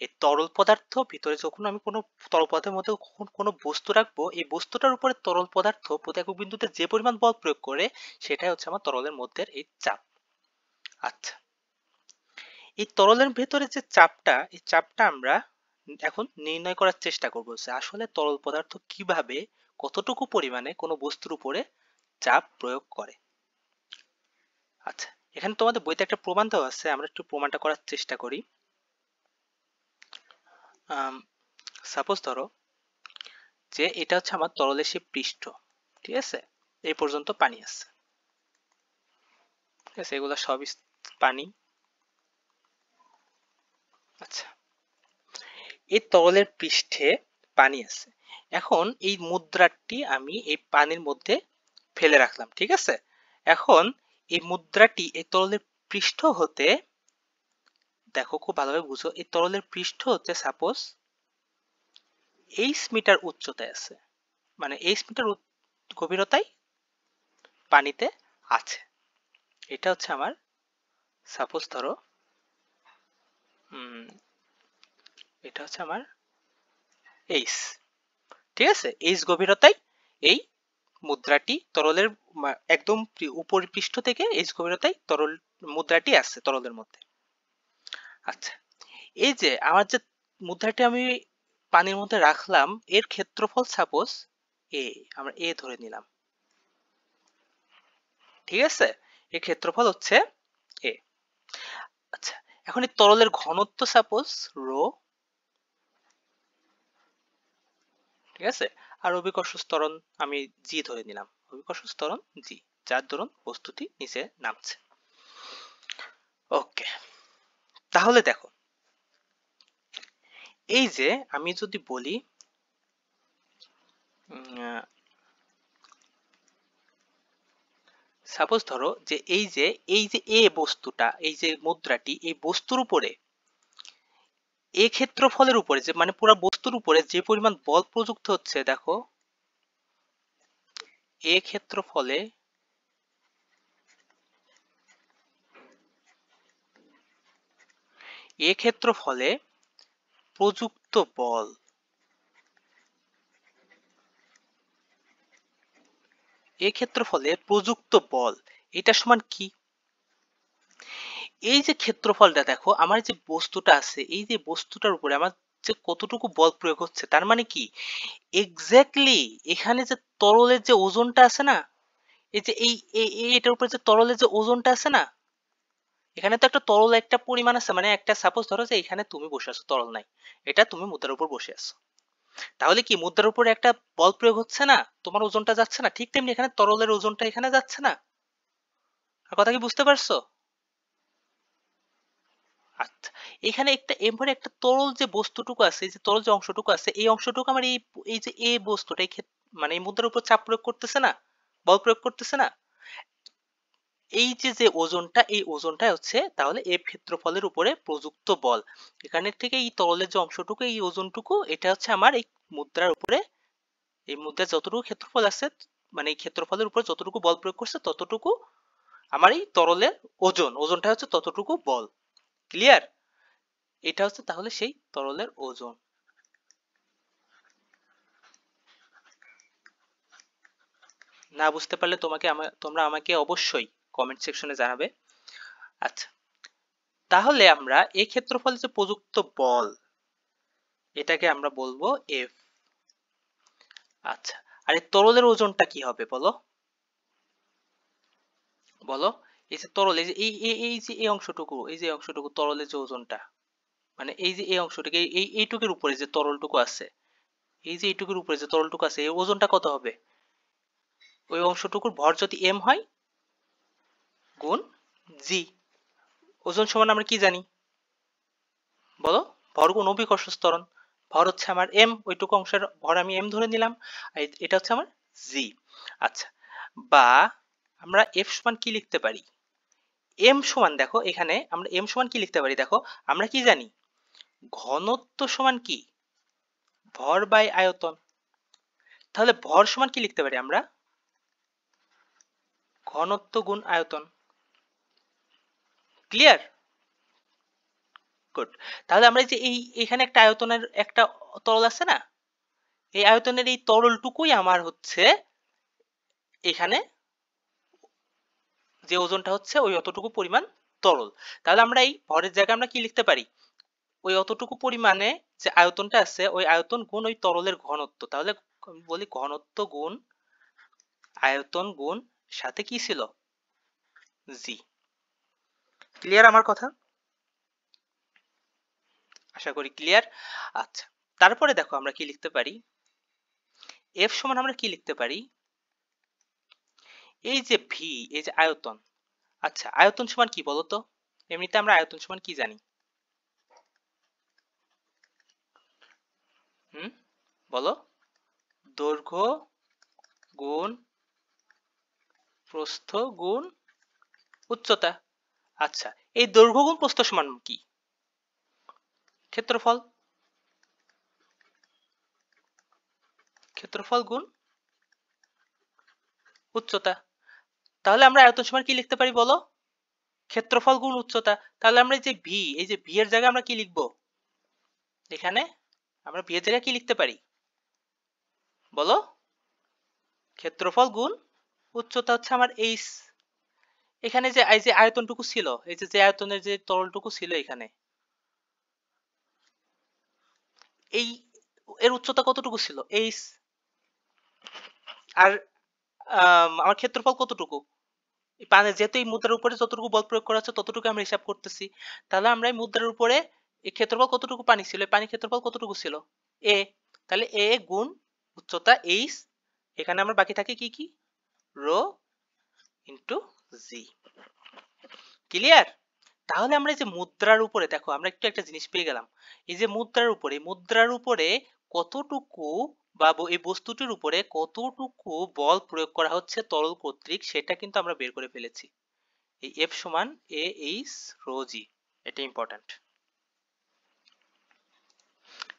এই তরল পদার্থ ভিতরে যখন আমি কোনো তরল পদার্থের মধ্যে কোনো বস্তু রাখবো, এই বস্তুটার উপরে তরল পদার্থ প্রতি একক বিন্দুতে যে পরিমাণ বল প্রয়োগ করে সেটাই হচ্ছে আমার তরলের মধ্যে এই চাপ। আচ্ছা, এই তরলের ভেতরে যে চাপটা, এই চাপটা আমরা এখন নির্ণয় করার চেষ্টা করব যে আসলে তরল পদার্থ কিভাবে কতটুকু পরিমাণে কোনো বস্তুর উপরে চাপ প্রয়োগ করে। আচ্ছা, এখানে তোমাদের বইতে একটা প্রমাণ দেওয়া আছে, আমরা একটু প্রমাণটা করার চেষ্টা করি। সাপোজ ধরো যে এটা হচ্ছে আমার তরলের সেই পৃষ্ঠ, ঠিক আছে, এই পর্যন্ত পানি আছে, ঠিক আছে, এগুলো সবই পানি। আচ্ছা, এই তরলের পৃষ্ঠে পানি আছে, এখন এই মুদ্রাটি আমি এই পানির মধ্যে ফেলে রাখলাম, ঠিক আছে, এখন এই মুদ্রাটি এই তরলের পৃষ্ঠ হতে, দেখো খুব ভালোভাবে বুঝো, এই তরলের পৃষ্ঠ হতে সাপোজ 8 মিটার উচ্চতায় আছে, মানে 8 মিটার গভীরতায় পানিতে আছে। এটা হচ্ছে আমার সাপোজ ধরো এটা হচ্ছে আমার এইচ, ঠিক আছে, এইচ গভীরতায় এই মুদ্রাটি তরলের একদম উপর পৃষ্ঠ থেকে এইচ গভীরতায় তরল মুদ্রাটি আছে তরলের মধ্যে। আচ্ছা, এই যে আমার যে মুদ্রাটি আমি পানির মধ্যে রাখলাম, এর ক্ষেত্রফল সাপোজ এ, আমরা এ ধরে নিলাম, ঠিক আছে, এর ক্ষেত্রফল হচ্ছে এ। আচ্ছা, এখন এই তরলের ঘনত্ব সাপোজ রো, ঠিক আছে, আর অভিকর্ষ ত্বরণ আমি জি ধরে নিলাম, অভিকর্ষ ত্বরণ জি, যার দরুন বস্তুটি নিচে নামছে। ওকে, তাহলে দেখো, এই যে আমি যদি বলি সাপোজ ধরো যে এই যে এ বস্তুটা, এই যে মুদ্রাটি, এই বস্তুর উপরে এ ক্ষেত্রফলের উপরে, যে মানে পুরো বস্তুর উপরে যে পরিমাণ বল প্রযুক্ত হচ্ছে, দেখো এ ক্ষেত্রফলে এ ক্ষেত্রফলে প্রযুক্ত বল, এ ক্ষেত্রফলে প্রযুক্ত বল এটা সমান কি? এই যে ক্ষেত্রফলটা দেখো, আমার যে বস্তুটা আছে, এই যে বস্তুটার উপরে আমার যে কতটুকু বল প্রয়োগ হচ্ছে, তার মানে কি এক্স্যাক্টলি এখানে যে তরলের যে ওজনটা আছে না, এই যে এটার উপরে যে তরলের যে ওজনটা আছে না, এখানে তো একটা তরল একটা পরিমাণ আছে, মানে একটা সাপোজ ধরো যে এখানে তুমি বসে আছো, তরল নাই, এটা তুমি মুদ্রার উপর বসে আছো, তাহলে কি মুদ্রার উপরে একটা বল প্রয়োগ হচ্ছে না, তোমার ওজনটা যাচ্ছে না, ঠিক তেমনি এখানে তরলের ওজনটা এখানে যাচ্ছে না। আর কথা কি বুঝতে পারছো? আচ্ছা, এখানে একটা এমন একটা তরল যে বস্তুটুকু আছে, এই যে তরল যে অংশটুকু আছে, এই অংশটুকু আমার এই যে এই বস্তুটা মানে এই মুদ্রার উপর চাপ প্রয়োগ করতেছে না, বল প্রয়োগ করতেছে না। এই যে যে ওজনটা, এই ওজনটাই হচ্ছে তাহলে এফ ক্ষেত্রফলের উপরে প্রযুক্ত বল। এখানে থেকে এই তরলের যে অংশটুকু, এই ওজনটুকু, এটা হচ্ছে আমার এই মুদ্রার উপরে, এই মুদ্রার যতটুকু ক্ষেত্রফল আছে, মানে এই ক্ষেত্রফলের উপর যতটুকু বল প্রয়োগ করছে ততটুকু আমার এই তরলের ওজন, ওজনটা হচ্ছে ততটুকু বল। ক্লিয়ার? এটা হচ্ছে তাহলে সেই তরলের ওজন। না বুঝতে পারলে তোমরা আমাকে অবশ্যই কমেন্ট সেকশনে জানাবে। আচ্ছা, তাহলে আমরা এই ক্ষেত্রফলে যে প্রযুক্ত বল, এটাকে আমরা বলবো এফ। আচ্ছা, আর এই তরলের ওজনটা কি হবে বলো? বলো, এই যে তরল, এই যে এই যে এই অংশটুকু, এই যে অংশটুকু তরলের যে ওজনটা, মানে এই যে এই অংশটুকু, এইটুকুর উপরে যে তরলটুকু আছে, এই যে এইটুকুর উপরে যে তরলটুকু আছে, এর ওজনটা কত হবে? ওই অংশটুকুর ভর যদি এম হয় গুণ জি। ওজন সমান আমরা কি জানি বলো? ভর গুণ অভিকর্ষ ত্বরণ। ভর হচ্ছে আমার এম, ওইটুকু অংশের ভর আমি এম ধরে নিলাম, আর এটা হচ্ছে আমার জি। আচ্ছা, বা আমরা এফ সমান কি লিখতে পারি? এম সমান, দেখো এখানে আমরা এম সমান কি লিখতে পারি, দেখো আমরা কি জানি, ঘনত্ব সমান কি, ভর বাই আয়তন। তাহলে ভর সমান কি লিখতে পারি আমরা? ঘনত্ব গুণ আয়তন। ক্লিয়ার? গুড। তাহলে আমরা যে এখানে একটা আয়তনের একটা তরল আছে না, এই আয়তনের এই তরলটুকুই আমার হচ্ছে এখানে যে ওজনটা হচ্ছে ওই অতটুকু পরিমাণ তরল। তাহলে আমরা এই ভরের জায়গায় আমরা কি লিখতে পারি, ওই অতটুকু পরিমাণে যে আয়তনটা আছে, ওই আয়তন গুণ ওই তরলের ঘনত্ব। তাহলে আমি বলি ঘনত্ব গুণ আয়তন গুণ সাথে কি ছিল, জি। ক্লিয়ার আমার কথা? আশা করি ক্লিয়ার। আচ্ছা, তারপরে দেখো আমরা কি লিখতে পারি, এফ সমান আমরা কি লিখতে পারি, এই যে ভি, এই যে আয়তন। আচ্ছা, আয়তন সমান কি বলতো? এমনিতে আমরা আয়তন সমান কি জানি? হুম, বলো। দৈর্ঘ্য গুণ প্রস্থ গুণ উচ্চতা। আচ্ছা, এই দৈর্ঘ্য গুণ প্রস্থ সমান কি? ক্ষেত্রফল। ক্ষেত্রফল গুণ উচ্চতা। তাহলে আমরা আয়তন সমান কি লিখতে পারি বলো? ক্ষেত্রফল গুণ উচ্চতা। তাহলে আমরা এই যে ভি, এই যে ভি এর জায়গায় আমরা কি লিখবো? এখানে আমরা ভি এর জায়গায় কি লিখতে পারি বলো? ক্ষেত্রফল গুণ উচ্চতা হচ্ছে আমার এইচ। এখানে যে এই যে আয়তনটুকু ছিল, এই যে আয়তনের যে তরলটুকু ছিল এখানে, এই এর উচ্চতা কতটুকু ছিল, এইচ। আর আমার ক্ষেত্রফল কতটুকু, পানি যেহেতু এই মুদ্রার উপরে যতটুকু বল প্রয়োগ করা হচ্ছে ততটুকু আমরা হিসাব করতেছি। তাহলে আমরা এই মুদ্রার উপরে এই ক্ষেত্রফল কতটুকু পানি ছিল, এই পানির ক্ষেত্রফল কতটুকু ছিল, এ। তাহলে এ গুণ উচ্চতা এইচ, এখানে আমার বাকি থাকে কি কি, রো ইন্টু জি। ক্লিয়ার? তাহলে আমরা এই যে মুদ্রার উপরে দেখো আমরা একটু একটা জিনিস পেয়ে গেলাম, এই যে মুদ্রার উপরে কতটুকু বা এই বস্তুটির উপরে কতটুকু বল প্রয়োগ করা হচ্ছে তরল কর্তৃক, সেটা কিন্তু আমরা বের করে ফেলেছি। এই এফ সমান এ এইচ রো জি, এটা ইম্পর্টেন্ট।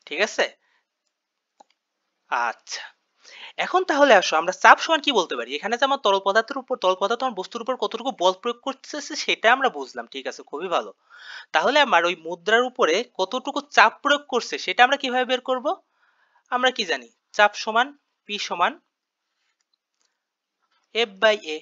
ঠিক আছে? আচ্ছা, এখন তাহলে আসো আমরা চাপ সমান কি বলতে পারি? এখানে যে আমার তরল পদার্থ আমার বস্তুর উপর কতটুকু বল প্রয়োগ করতেছে সেটা আমরা বুঝলাম, ঠিক আছে, খুবই ভালো। তাহলে আমার ওই মুদ্রার উপরে কতটুকু চাপ প্রয়োগ করছে সেটা আমরা কিভাবে বের করব? আমরা কি জানি? চাপ সমান পি সমান এফ বাই এ,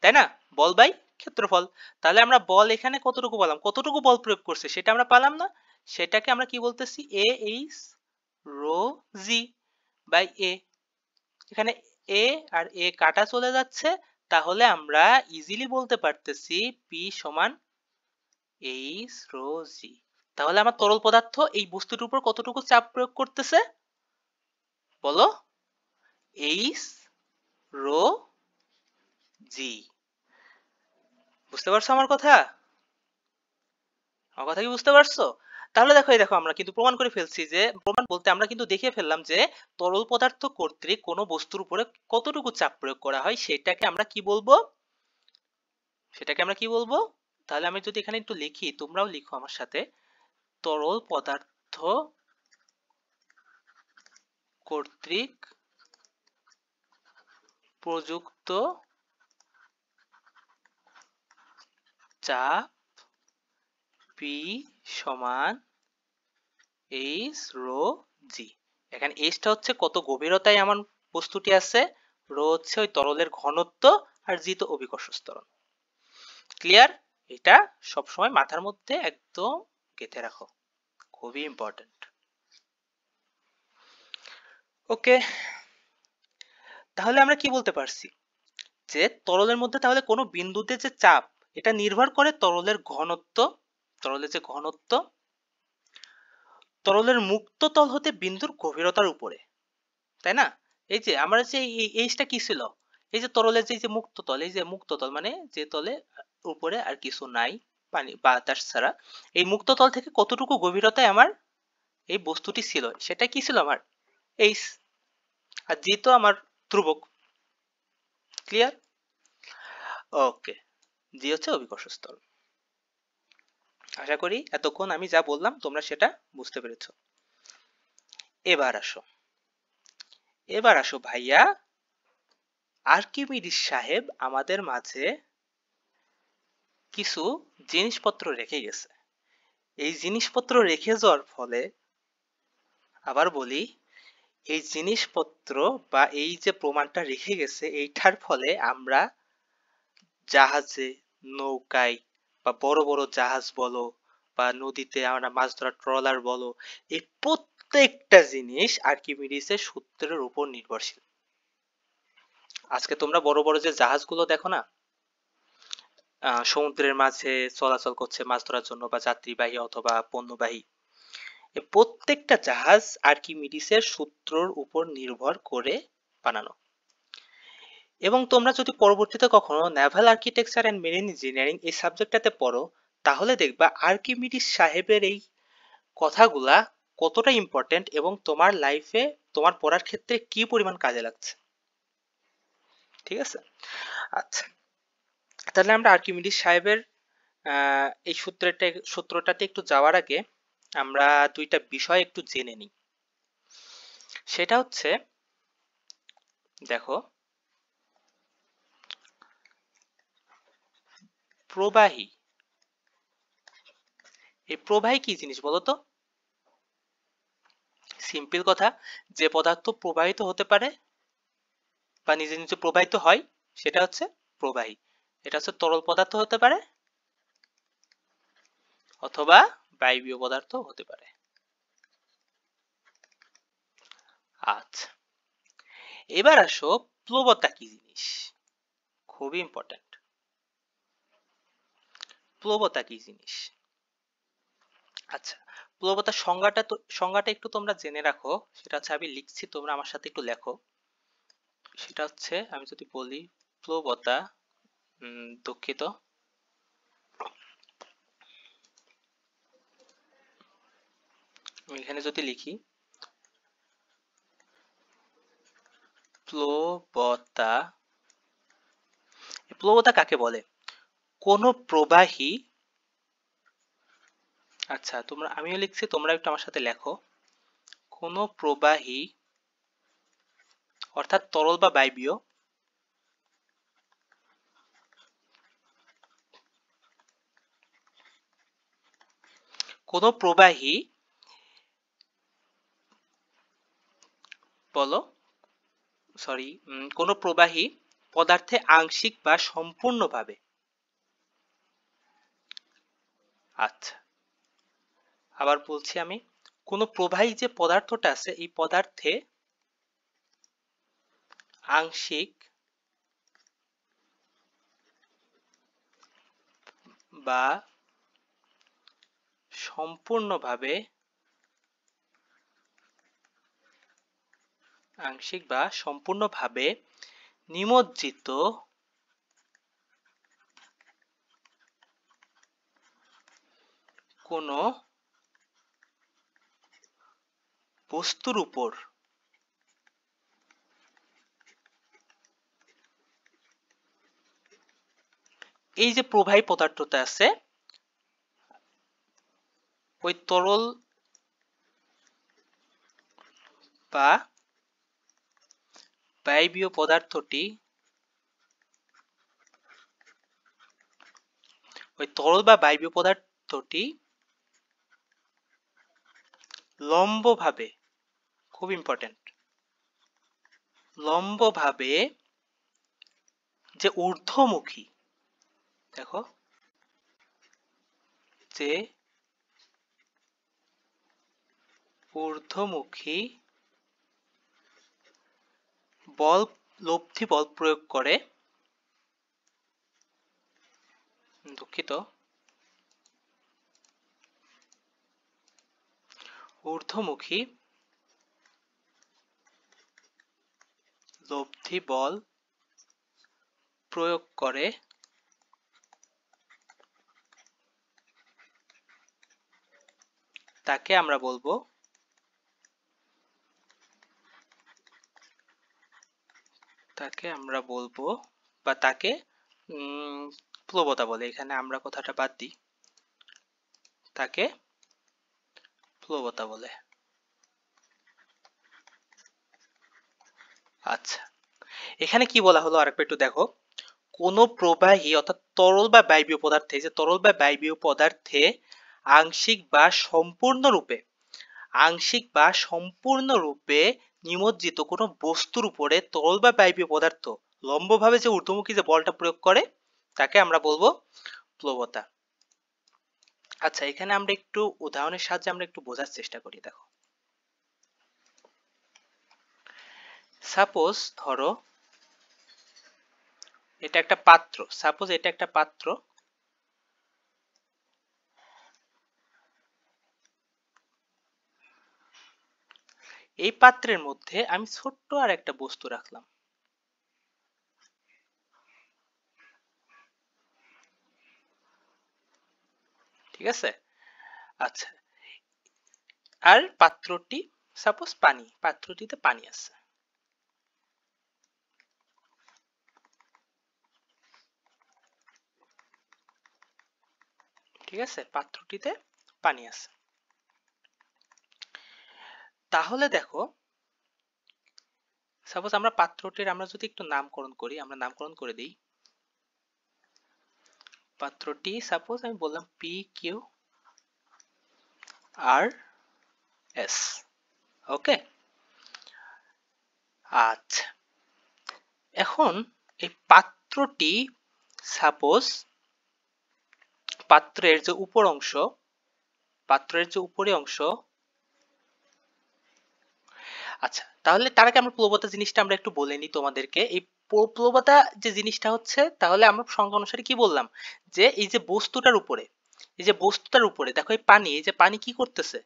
তাই না? বল বাই ক্ষেত্রফল। তাহলে আমরা বল এখানে কতটুকু পেলাম, কতটুকু বল প্রয়োগ করছে সেটা আমরা পেলাম না? সেটাকে আমরা কি বলতেছি? A H rho g by A. এখানে এ আর এ কাটা চলে যাচ্ছে, তাহলে আমরা ইজিলি বলতে পারতেছি পি সমান এইচ রো জি। তাহলে আমার তরল পদার্থ এই বস্তুটির উপর কতটুকু চাপ প্রয়োগ করতেছে বলো? এইচ রো জি। বুঝতে পারছো আমার কথা? আমার কথা কি বুঝতে পারছো? তাহলে দেখো, এই দেখো আমরা কিন্তু প্রমাণ করে ফেলছি, যে প্রমাণ বলতে আমরা কিন্তু দেখিয়ে ফেললাম যে তরল পদার্থ কর্তৃক কোনো বস্তুর উপরে কতটুকু চাপ প্রয়োগ করা হয় সেটাকে আমরা কি বলবো? সেটাকে আমরা কি বলবো? তাহলে আমি যদি এখানে একটু লিখি, তোমরাও লিখো আমার সাথে। তরল পদার্থ কর্তৃক প্রযুক্ত চাপ পি সমান এইচ রো জি। এখানে এইচটা হচ্ছে কত গভীরতায় আমার বস্তুটি আছে, রো হচ্ছে ওই তরলের ঘনত্ব, আর জি তো অভিকর্ষ ত্বরণ। ক্লিয়ার? এটা সবসময় মাথার মধ্যে একদম গেঁথে রাখো, খুবই ইম্পর্টেন্ট। ওকে, তাহলে আমরা কি বলতে পারছি? যে তরলের মধ্যে তাহলে কোনো বিন্দুতে যে চাপ, এটা নির্ভর করে তরলের ঘনত্ব, তরলের যে ঘনত্ব, তরলের মুক্ত তল হতে বিন্দুর গভীরতার উপরে, তাই না? এই যে আমরা যে এইটা কি ছিল? এই যে তরলের যে মুক্ত তল, এই যে মুক্ত তল মানে যে তলে উপরে আর কিছু নাই, পানি বাতাস ছাড়া, এই মুক্ত তল থেকে কতটুকু গভীরতায় আমার এই বস্তুটি ছিল সেটা কি ছিল আমার? এইচ। আর জি তো আমার ধ্রুবক। ক্লিয়ার? ওকে, জি হচ্ছে অভিকর্ষ স্থল। আশা করি এতক্ষণ আমি যা বললাম তোমরা সেটা বুঝতে পেরেছো। এবার আসো, এবার আসো ভাইয়া, আর্কিমিডিস সাহেব আমাদের মাঝে কিছু জিনিসপত্র রেখে গেছে। এই জিনিসপত্র রেখে যাওয়ার ফলে, আবার বলি, এই জিনিসপত্র বা এই যে প্রমাণটা রেখে গেছে এইটার ফলে আমরা জাহাজে, নৌকায়, বা বড় বড় জাহাজ বলো, বা নদীতে আমরা মাছ ধরার ট্রলার বলো, এই প্রত্যেকটা জিনিস আর্কিমিডিসের সূত্রের উপর নির্ভরশীল। আজকে তোমরা বড় বড় যে জাহাজগুলো দেখো না, সমুদ্রের মাঝে চলাচল করছে মাছ ধরার জন্য, বা যাত্রীবাহী অথবা পণ্যবাহী, এই প্রত্যেকটা জাহাজ আর্কিমিডিসের সূত্রর উপর নির্ভর করে বানানো। এবং তোমরা যদি পরবর্তীতে কখনো Naval architecture and marine engineering এই সাবজেক্টটাতে পড়ো, তাহলে দেখবা আর্কিমিডিস সাহেবের এই কথাগুলা কতটা ইম্পর্টেন্ট এবং তোমার লাইফে তোমার পড়ার ক্ষেত্রে কি পরিমাণ কাজে লাগছে। ঠিক আছে? আচ্ছা, তাহলে আমরা আর্কিমিডিস সাহেবের এই সূত্রটাতে একটু যাওয়ার আগে আমরা দুইটা বিষয় একটু জেনে নিই। সেটা হচ্ছে, দেখো, প্রবাহী, এই প্রবাহী কি জিনিস বলো তো? সিম্পল কথা, যে পদার্থ প্রবাহিত হতে পারে বা নিজে নিজে প্রবাহিত হয় সেটা হচ্ছে প্রবাহী। এটা হচ্ছে তরল পদার্থ হতে পারে অথবা বায়বীয় পদার্থ হতে পারে। আচ্ছা, এবার আসো, প্লবতা কি জিনিস? খুবই ইম্পর্টেন্ট। প্লবতা কি জিনিস? আচ্ছা, প্লবতার সংজ্ঞাটা একটু তোমরা জেনে রাখো। সেটা হচ্ছে, আমি লিখছি, তোমরা আমার সাথে একটু লেখো। সেটা হচ্ছে, আমি যদি বলি প্লবতা, দুঃখিত, আমি এখানে যদি লিখি প্লবতা, প্লবতা কাকে বলে? কোন প্রবাহী, আচ্ছা তোমরা, আমিও লিখছি, তোমরা একটু আমার সাথে লেখো। কোন প্রবাহী অর্থাৎ তরল বা বায়বীয় কোন প্রবাহী বলো সরি কোন প্রবাহী পদার্থে আংশিক বা সম্পূর্ণভাবে আচ্ছা আবার বলছি আমি কোন প্রবাহী যে পদার্থটা আছে এই পদার্থে আংশিক বা সম্পূর্ণভাবে নিমজ্জিত কোন বস্তুর উপর এই যে প্রবাহী পদার্থটা আছে ওই তরল বা বায়বীয় পদার্থটি লম্বভাবে খুব ইম্পর্টেন্ট লম্বভাবে যে ঊর্ধ্বমুখী দেখো যে ঊর্ধ্বমুখী লব্ধি বল প্রয়োগ করে দুঃখিত ঊর্ধ্বমুখী লব্ধি বল প্রয়োগ করে তাকে আমরা বলবো বা তাকে প্লবতা বলে এখানে আমরা কথাটা বাদ দিই তাকে প্লবতা বলে আচ্ছা এখানে কি বলা হলো আরেকবার একটু দেখো কোন প্রবাহী অর্থাৎ তরল বা বায়বীয় পদার্থে যে তরল বা বায়বীয় পদার্থে আংশিক বা সম্পূর্ণরূপে নিমজ্জিত কোনো বস্তুর উপরে তরল বা বায়বীয় পদার্থ লম্বভাবে যে ঊর্ধ্বমুখী যে বলটা প্রয়োগ করে তাকে আমরা বলবো প্লবতা আচ্ছা এখানে আমরা একটু উদাহরণের সাহায্যে আমরা একটু বোঝার চেষ্টা করি দেখো সাপোজ ধরো এটা একটা পাত্র এই পাত্রের মধ্যে আমি ছোট্ট আর একটা বস্তু রাখলাম ঠিক আছে আচ্ছা আর পাত্রটি সাপোজ পাত্রটিতে পানি আছে ঠিক আছে পাত্রটিতে পানি আছে তাহলে দেখো সাপোজ আমরা পাত্রটির আমরা যদি একটু নামকরণ করি আমরা নামকরণ করে দিই পাত্রটি সাপোজ আমি বললাম পি কিউ আর এস ওকে আচ্ছা এখন এই পাত্রটি সাপোজ পাত্রের যে উপরি অংশ আচ্ছা তাহলে তার আগে আমরা প্লবতা জিনিসটা আমরা একটু বলে নিই তোমাদেরকে এই প্লবতা যে জিনিসটা হচ্ছে তাহলে আমরা সংজ্ঞা অনুসারে কি বললাম যে এই যে বস্তুটার উপরে দেখো এই যে পানি কি করতেছে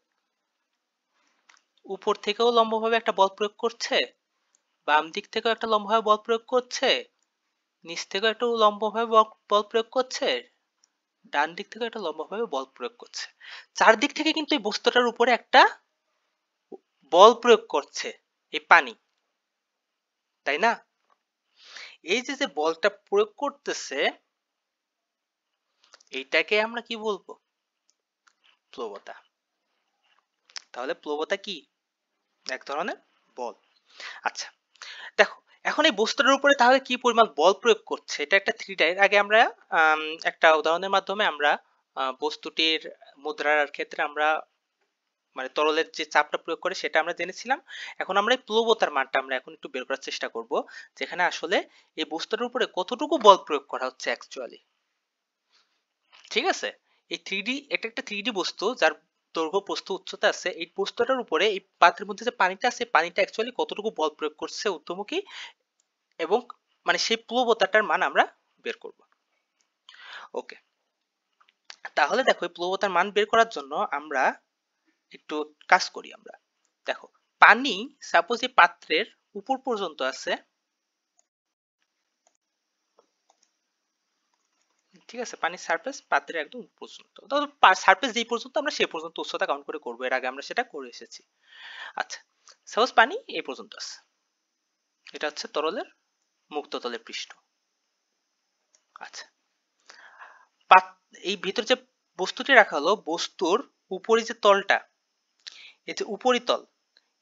উপর থেকেও লম্বভাবে একটা বল প্রয়োগ করছে বাম দিক থেকেও একটা লম্বভাবে বল প্রয়োগ করছে নিচ থেকেও একটু লম্বভাবে বল প্রয়োগ করছে ডান দিক থেকে একটা লম্বভাবে বল প্রয়োগ করছে চারদিক থেকে কিন্তু এই বস্তুটার উপরে একটা বল প্রয়োগ করছে এই পানি তাই না এই যে বলটা প্রয়োগ করতেছে এইটাকে আমরা কি বলবো প্লবতা তাহলে প্লবতা কি এক ধরনের বল আচ্ছা দেখো এখন এই বস্তুটার উপরে তাহলে কি পরিমাণ বল প্রয়োগ করছে, এটা একটা থ্রিডি। এর আগে আমরা একটা উদাহরণের মাধ্যমে আমরা বস্তুটির মুদ্রার ক্ষেত্রে আমরা মানে তরলের যে চাপটা প্রয়োগ করে সেটা আমরা জেনেছিলাম। এখন আমরা এই প্লবতার মানটা আমরা এখন একটু বের করার চেষ্টা করব, যেখানে আসলে এই বস্তুটার উপরে কতটুকু বল প্রয়োগ করা হচ্ছে অ্যাকচুয়ালি। ঠিক আছে, এই থ্রিডি, এটা একটা থ্রিডি বস্তু যার দৈর্ঘ্য প্রস্থ উচ্চতা আছে। এই বস্তুটার উপরে এই পাত্রের মধ্যে যে পানিটা আছে, পানিটা অ্যাকচুয়ালি কতটুকু বল প্রয়োগ করছে ঊর্ধ্বমুখী, এবং মানে সেই প্লবতাটার মান আমরা বের করব। ওকে, তাহলে দেখো এই প্লবতার মান বের করার জন্য আমরা একটু কাজ করি। আমরা দেখো পানি সাপোজ এই পাত্রের উপর পর্যন্ত আছে, ঠিক আছে, পানির সারফেস পাত্রের একদম উপর পর্যন্ত, সারফেস যেই পর্যন্ত আমরা সেই পর্যন্ত উচ্চতা কাউন্ট করে করবো, এর আগে আমরা সেটা করে এসেছি। আচ্ছা, সাপোজ পানি এই পর্যন্ত আছে, এটা হচ্ছে তরলের মুক্ত তলের পৃষ্ঠ। আচ্ছা, এই ভিতর যে বস্তুটি রাখা হলো, বস্তুর উপরে যে তলটা, এই যে উপরিতল,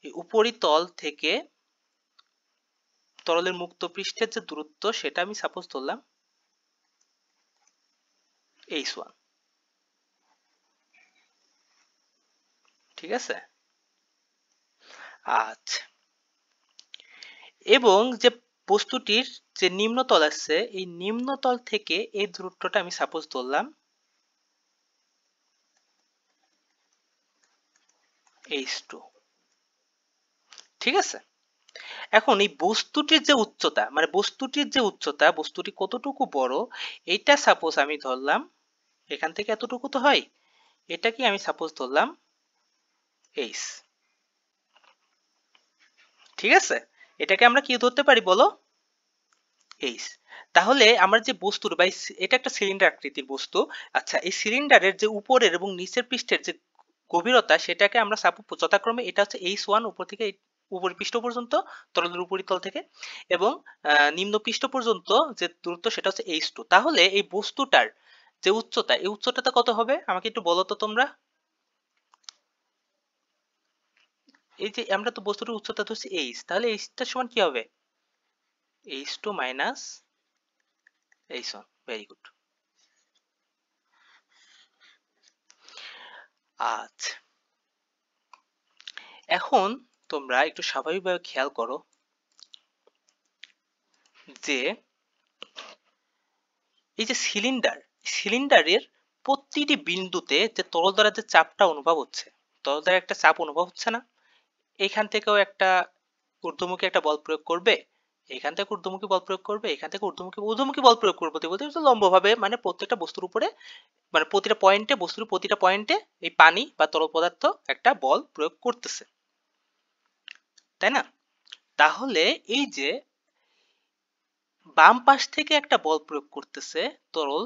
এই উপরিতল থেকে তরলের মুক্ত পৃষ্ঠের যে দূরত্ব সেটা আমি সাপোজ ধরলাম h1, ঠিক আছে। আচ্ছা, এবং যে বস্তুটির যে নিম্নতল আছে, এই নিম্নতল থেকে এই দূরত্বটা আমি সাপোজ ধরলাম h2, ঠিক আছে। এখন এই বস্তুটির যে উচ্চতা, মানে বস্তুটির যে উচ্চতা, বস্তুটি কতটুকু বড়, এইটা সাপোজ আমি ধরলাম এখান থেকে এতটুকু তো হয়, এটা কি আমি সাপোজ ধরলাম h, ঠিক আছে। এটাকে আমরা কি ধরতে পারি বলো, h। তাহলে আমার যে বস্তুর বা এটা একটা সিলিন্ডার আকৃতির বস্তু। আচ্ছা, এই সিলিন্ডারের যে উপরের এবং নিচের পৃষ্ঠের যে গভীরতা, সেটাকে আমরা যথাক্রমে, এটা হচ্ছে h1 উপর থেকে উপরি পৃষ্ঠ পর্যন্ত তরলের উপরিতল থেকে, এবং নিম্ন পৃষ্ঠ পর্যন্ত যে দূরত্ব সেটা হচ্ছে h2। তাহলে এই বস্তুটার যে উচ্চতা, এই উচ্চতাটা কত হবে আমাকে একটু বলো তো তোমরা। এই যে আমরা তো বস্তুটার উচ্চতা ধরছি h, তাহলে h টার সমান কি হবে, h2 minus h1। Very good. আচ্ছা, এখন তোমরা একটু স্বাভাবিকভাবে খেয়াল করো যে এই যে সিলিন্ডারের প্রতিটি বিন্দুতে যে তরল দ্বারা যে চাপটা অনুভব হচ্ছে, তরল দ্বারা একটা চাপ অনুভব হচ্ছে না, এখান থেকেও একটা ঊর্ধ্বমুখী একটা বল প্রয়োগ করবে, এখান থেকে ঊর্ধ্বমুখী বল প্রয়োগ করবে, এখান থেকে ঊর্ধ্বমুখী বল প্রয়োগ করবে, বলতে বলতে লম্বভাবে, মানে প্রত্যেকটা বস্তুর উপরে, মানে প্রতিটা পয়েন্টে, বস্তুর প্রতিটা পয়েন্টে এই পানি বা তরল পদার্থ একটা বল প্রয়োগ করতেছে, তাই না। তাহলে এই যে বাম পাশ থেকে একটা বল প্রয়োগ করতেছে তরল,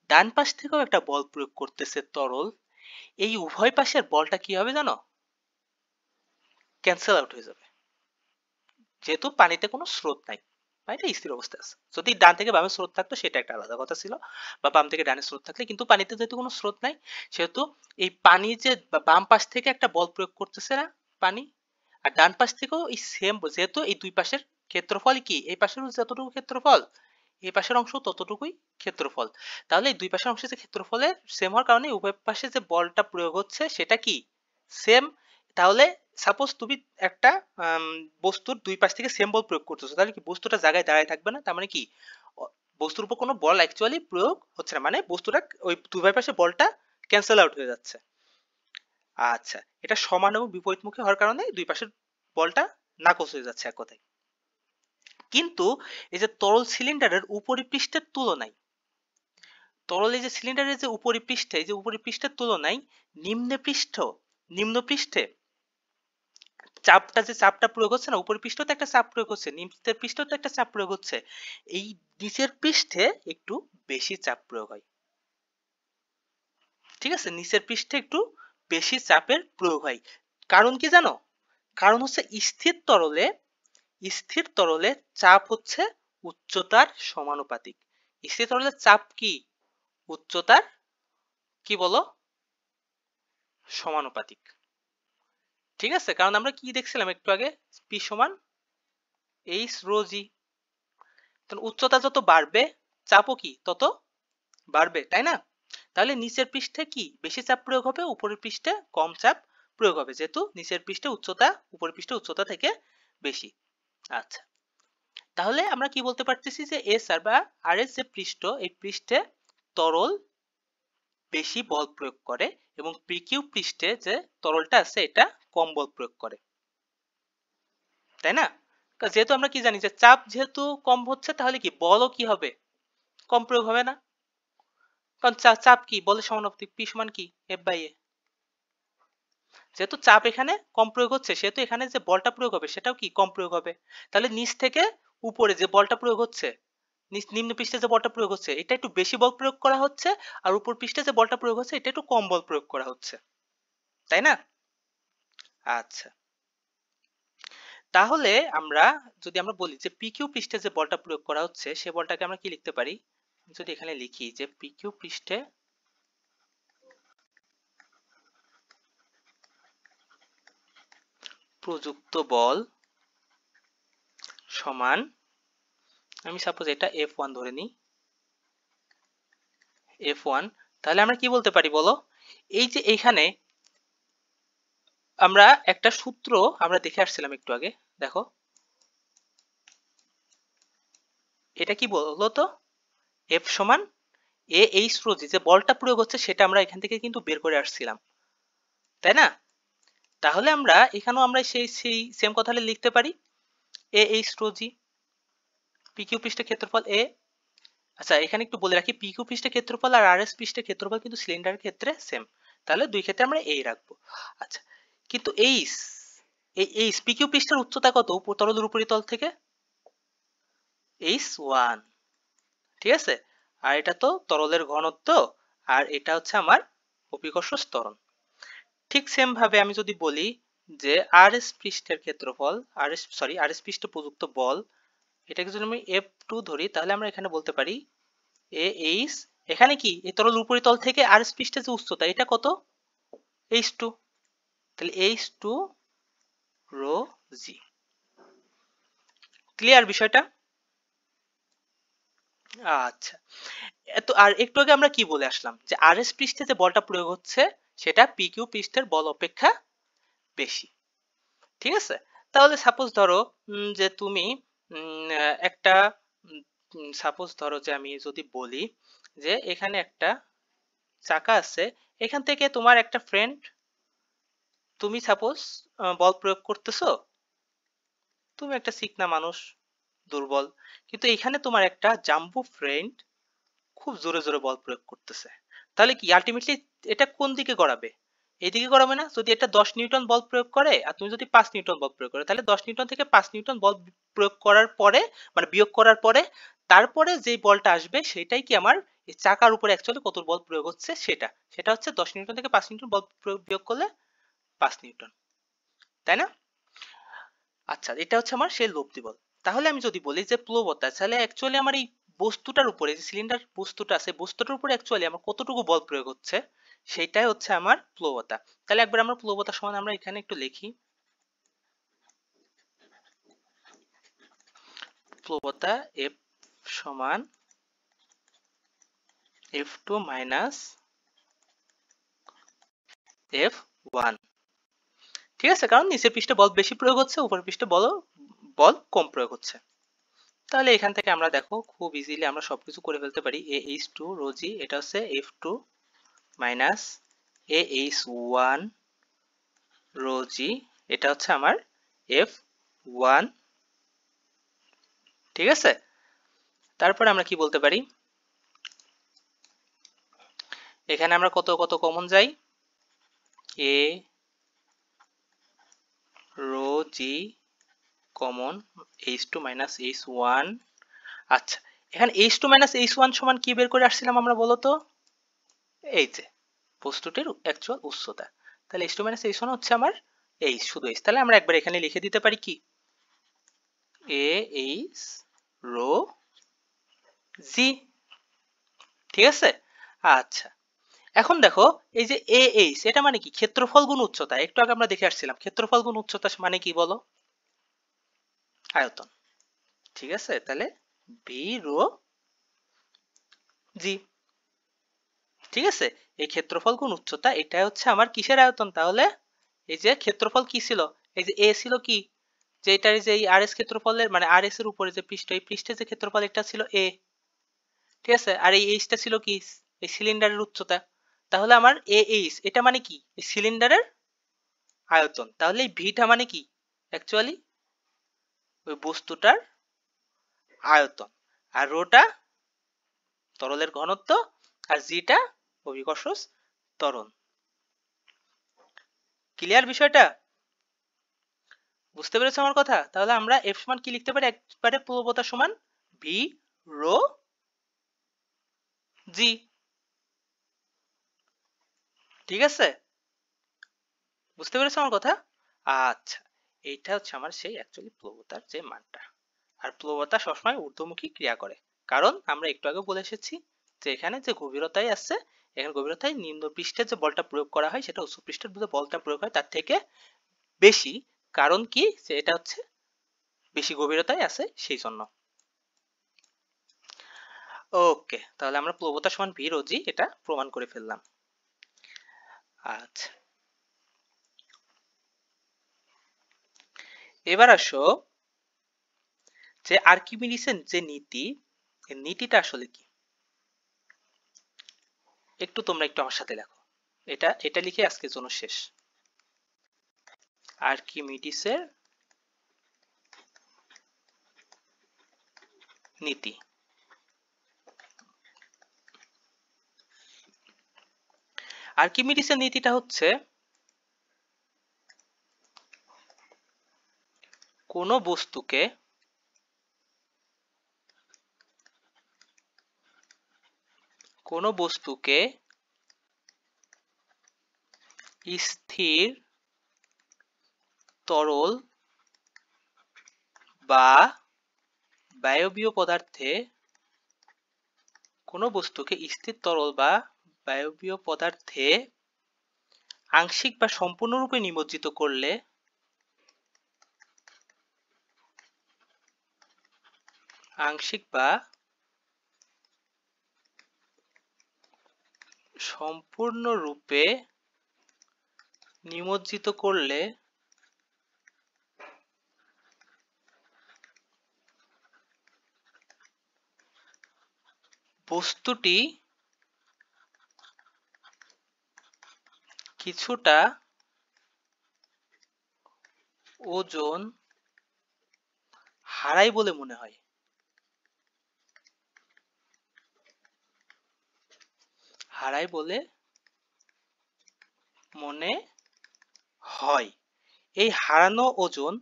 ডান পাশ থেকেও একটা বল প্রয়োগ করতেছে তরল, এই উভয় পাশের বলটা কি হবে জানো, ক্যান্সেল আউট হয়ে যাবে, যেহেতু পানিতে কোনো স্রোত নাই, পানিটা স্থির অবস্থায় আছে। যদি ডান থেকে বামে স্রোত থাকতো সেটা একটা আলাদা কথা ছিল, বা বাম থেকে ডানে স্রোত থাকলে, কিন্তু পানিতে যেহেতু কোনো স্রোত নাই, সেহেতু এই পানি যে বাম পাশ থেকে একটা বল প্রয়োগ করতেছে না পানি, আর ডান পাশ থেকেও এই সেম, যেহেতু এই দুই পাশের ক্ষেত্রফল কি, এই পাশের যতটুকু ক্ষেত্রফল এই পাশের অংশ ততটুকুই ক্ষেত্রফল, তাহলে এই দুই পাশের অংশের যে ক্ষেত্রফলের সেম হওয়ার কারণে উভয় পাশে যে বলটা প্রয়োগ হচ্ছে সেটা কি সেম। তাহলে সাপোজ তুমি একটা বস্তুর দুই পাশ থেকে সেম বল প্রয়োগ করতেছো, তাহলে কি বস্তুটা জায়গায় দাঁড়ায় থাকবে না, তার মানে কি বস্তুর উপর কোনো বল অ্যাকচুয়ালি প্রয়োগ হচ্ছে না, মানে বস্তুটা ওই দুই পাশে বলটা ক্যান্সেল আউট হয়ে যাচ্ছে। আচ্ছা, এটা সমান এবং বিপরীতমুখী হওয়ার কারণে দুই পাশের বলটা নাকচ হয়ে যাচ্ছে এক কথায়। কিন্তু এই যে তরল সিলিন্ডারের উপরিপৃষ্ঠের তুলনায়, তরল এই যে সিলিন্ডারের যে উপরিপৃষ্ঠে, এই যে উপরিপৃষ্ঠের তুলনায় নিম্ন পৃষ্ঠ, নিম্ন পৃষ্ঠে চাপটা, যে চাপটা প্রয়োগ হচ্ছে না, উপরের পৃষ্ঠতে একটা চাপ প্রয়োগ হচ্ছে, নিচের পৃষ্ঠতে একটা চাপ প্রয়োগ হচ্ছে, এই নিচের পৃষ্ঠে একটু বেশি চাপ প্রয়োগ হয়, ঠিক আছে, নিচের পৃষ্ঠে একটু বেশি চাপের প্রয়োগ হয়। কারণ কি জানো, কারণ হচ্ছে স্থির তরলে চাপ হচ্ছে উচ্চতার সমানুপাতিক। স্থির তরলের চাপ কি উচ্চতার কি বলো সমানুপাতিক, ঠিক আছে। কারণ আমরা কি দেখছিলাম একটু আগে, পি সমান এইচ রো জি। তাহলে উচ্চতা যত বাড়বে চাপও কি তত বাড়বে, তাই না? তাহলে নিচের পৃষ্ঠে কি বেশি চাপ প্রয়োগ হবে, উপরের পৃষ্ঠে কম চাপ প্রয়োগ হবে, যেহেতু নিচের পৃষ্ঠে উচ্চতা উপরের পৃষ্ঠে উচ্চতা থেকে বেশি। আচ্ছা, তাহলে আমরা কি বলতে পারতেছি যে এস আর বা আর এস যে পৃষ্ঠ, এই পৃষ্ঠে তরল বেশি বল প্রয়োগ করে এবং পিকিউ পৃষ্ঠে যে তরলটা আছে এটা কম বল প্রয়োগ করে, তাই না? যেহেতু আমরা কি জানি যে চাপ যেহেতু কম হচ্ছে, তাহলে কি বলও কি হবে, কম প্রয়োগ হবে না? কারণ চাপ কি বলের সমানুপাতিক, পি সমান কি এফ বাই এ। যেহেতু চাপ এখানে কম প্রয়োগ হচ্ছে, সেহেতু এখানে যে বলটা প্রয়োগ হবে সেটাও কি কম প্রয়োগ হবে। তাহলে নিচ থেকে উপরে যে বলটা প্রয়োগ হচ্ছে, নিম্ন পৃষ্ঠে যে বলটা প্রয়োগ হচ্ছে এটা একটু বেশি বল প্রয়োগ করা হচ্ছে, আর উপর পৃষ্ঠে যে বলটা প্রয়োগ হচ্ছে এটা একটু কম বল প্রয়োগ করা হচ্ছে, তাই না? আচ্ছা, তাহলে আমরা যদি আমরা বলি যে পিকিউ পৃষ্ঠে যে বলটা প্রয়োগ করা হচ্ছে সে বলটাকে আমরা কি লিখতে পারি, যদি এখানে লিখি যে পিকিউ পৃষ্ঠে প্রযুক্ত বল সমান, আমি সাপোজ এটা F1 ধরে নিই, F1, তাহলে আমরা কি বলতে পারি বলো, এই যে এইখানে আমরা একটা সূত্র আমরা দেখে আসছিলাম একটু আগে, দেখো এটা কি বলো তো, F সমান এ এইচ রো জি, যে বলটা প্রয়োগ হচ্ছে সেটা আমরা এখান থেকে কিন্তু বের করে আসছিলাম, তাই না? তাহলে আমরা এখানেও আমরা সেই সেই সেম কথাটা লিখতে পারি, এ এইচ রো জি, পিকিউ পৃষ্ঠের ক্ষেত্রফল এ। আচ্ছা, এখানে একটু বলে রাখি, পিকিউ পৃষ্ঠের ক্ষেত্রফল আর আর এস পৃষ্ঠের ক্ষেত্রফল কিন্তু সিলিন্ডারের ক্ষেত্রে সেম, তাহলে দুই ক্ষেত্রে আমরা এই রাখবো। আচ্ছা, কিন্তু এই পিকিউ পৃষ্ঠের উচ্চতা কত তরলের উপরিতল থেকে, এইচ ওয়ান, ঠিক আছে? আর এটা তো তরলের ঘনত্ব, আর এটা হচ্ছে আমার অভিকর্ষ ত্বরণ। ঠিক সেম ভাবে আমি যদি বলি যে আর এস পৃষ্ঠের ক্ষেত্রফল, আর এস পৃষ্ঠে প্রযুক্ত বল, এটাকে যদি আমি F2 ধরি, তাহলে আমরা এখানে বলতে পারি এ এইচ, এখানে কি এই তরল উপরিতল থেকে আর এস পৃষ্ঠের যে উচ্চতা এটা কত, H2, তাহলে H2 রো জি। ক্লিয়ার বিষয়টা? আচ্ছা, এত আর একটু আগে আমরা কি বলে আসলাম যে আর এস পৃষ্ঠে যে বলটা প্রয়োগ হচ্ছে সেটা পিকিউ পৃষ্ঠের বল অপেক্ষা বেশি, ঠিক আছে? তাহলে সাপোজ ধরো যে তুমি একটা সাপোজ ধরো যে আমি যদি বলি যে এখানে একটা চাকা আছে, এখান থেকে তোমার একটা ফ্রেন্ড, তুমি সাপোজ বল প্রয়োগ করতেছো, তুমি একটা চিকনা মানুষ, দুর্বল, কিন্তু এখানে তোমার একটা জাম্বু ফ্রেন্ড খুব জোরে জোরে বল প্রয়োগ করতেছে, তাহলে কি আলটিমেটলি এটা কোন দিকে গড়াবে, এইদিকে গড়াবে না? যদি এটা 10 নিউটন বল প্রয়োগ করে আর তুমি যদি 5 নিউটন বল প্রয়োগ করো, তাহলে 10 নিউটন থেকে 5 নিউটন বল প্রয়োগ করার পরে, মানে বিয়োগ করার পরে, তারপরে যে বলটা আসবে সেটাই কি আমার এই চাকার উপরে অ্যাকচুয়ালি কত বল প্রয়োগ হচ্ছে সেটা, সেটা হচ্ছে 10 নিউটন থেকে 5 নিউটন বল বিয়োগ করলে 5 নিউটন, তাই না? আচ্ছা, এটা হচ্ছে আমার সেই লব্ধি বল। তাহলে আমি যদি বলি যে প্লবতা, তাহলে অ্যাকচুয়ালি আমার এই বস্তুটার উপরে, যে সিলিন্ডার বস্তুটা আছে বস্তুটার উপরে অ্যাকচুয়ালি আমার কতটুকু বল প্রয়োগ হচ্ছে সেটাই হচ্ছে আমার প্লবতা। তাহলে একবার আমরা প্লবতা সমান আমরা এখানে একটু লিখি, প্লবতা F সমান F2 মাইনাস F1, ঠিক আছে? কারণ নিচের পৃষ্ঠে বল বেশি প্রয়োগ হচ্ছে, উপরের পৃষ্ঠে বল কম প্রয়োগ হচ্ছে। তাহলে এখান থেকে আমরা দেখো খুব ইজিলি আমরা সবকিছু করে ফেলতে পারি, এ এইচ টু রো জি এটা হচ্ছে F2 minus A H one rho g, এটা হচ্ছে আমার F1, ঠিক আছে? তারপরে আমরা কি বলতে পারি, এখানে আমরা কত কত কমন যাই, a row G common, H2 minus H1। আচ্ছা, এখানে H2 মাইনাস H1 সমান কি বের করে আসছিলাম আমরা বলো তো, এই যে বস্তুটির অ্যাকচুয়াল উচ্চতা, তাহলে H2 মাইনাস H1 হচ্ছে আমার H, শুধু H, তাহলে আমরা একবার এখানে লিখে দিতে পারি কি এ এইচ রো জি, ঠিক আছে? আচ্ছা, এখন দেখো এই যে এ এইচ এটা মানে কি, ক্ষেত্রফল গুণ উচ্চতা, একটু আগে আমরা দেখে আসছিলাম ক্ষেত্রফল গুণ উচ্চতা মানে কি বলো, আয়তন, ঠিক আছে, তাহলে ভি রো জি। ঠিক আছে, এই ক্ষেত্রফল গুণ উচ্চতা, এটা হচ্ছে আমার কিসের আয়তন? তাহলে এই যে ক্ষেত্রফল কি ছিল, এই যে এ ছিল কি, যে এটার যে এই আর এস ক্ষেত্রফলের মানে আর এস এর উপরে যে পৃষ্ঠ, এই পৃষ্ঠে যে ক্ষেত্রফল এটা ছিল এ। ঠিক আছে, আর এই এইচটা ছিল কি, এই সিলিন্ডারের উচ্চতা। তাহলে আমার এ এইচ এটা মানে কি, এই সিলিন্ডারের আয়তন। তাহলে এই ভিটা মানে কি, অ্যাকচুয়ালি ওই বস্তুটার আয়তন, আর রোটা তরলের ঘনত্ব, আর জিটা অভিকর্ষ ত্বরণ। ক্লিয়ার বিষয়টা? বুঝতে পেরেছো আমার কথা? তাহলে আমরা এফ সমান কি লিখতে পারি, একবারে প্লবতা সমান ভি রো জি। ঠিক আছে, বুঝতে পেরেছো আমার কথা? আচ্ছা, এইটা হচ্ছে আমার সেই অ্যাকচুয়ালি প্লবতার যে মানটা। আর প্লবতা সবসময় ঊর্ধ্বমুখী ক্রিয়া করে, কারণ আমরা একটু আগে বলে এসেছি যে এখানে যে গভীরতায় আছে, এখানে গভীরতায় নিম্ন পৃষ্ঠে যে বলটা প্রয়োগ করা হয় সেটা উচ্চ পৃষ্ঠের যে বলটা প্রয়োগ হয় তার থেকে বেশি। কারণ কি, যে এটা হচ্ছে বেশি গভীরতায় আছে সেই জন্য। ওকে, তাহলে আমরা প্লবতা সমান ভি রো জি এটা প্রমাণ করে ফেললাম। আচ্ছা, এবার আসো যে আর্কিমিডিসের যে নীতি, এই নীতিটা আসলে কি, একটু তোমরা একটু আমার সাথে লেখো। এটা এটা লিখে আজকের জন্য শেষ। আর্কিমিডিসের নীতি। আর্কিমিডিসের নীতিটা হচ্ছে কোনো বস্তুকে স্থির তরল বা বায়বীয় পদার্থে, কোনো বস্তুকে স্থির তরল বা বায়বীয় পদার্থে আংশিক বা সম্পূর্ণরূপে নিমজ্জিত করলে আংশিক বা সম্পূর্ণরূপে নিমজ্জিত করলে বস্তুটি কিছুটা ওজন হারায় বলে মনে হয়। হারায় বলে মনে হয়। এই হারানো ওজন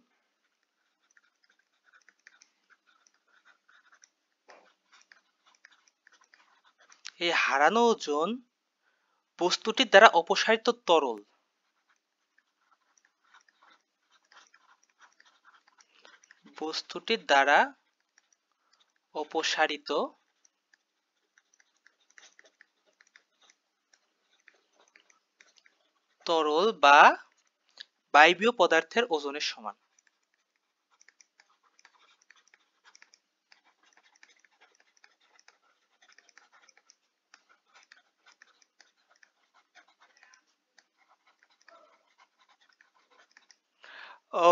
বস্তুটির দ্বারা অপসারিত তরল, বস্তুটির দ্বারা অপসারিত তরল বা বায়বীয় পদার্থের ওজনের সমান।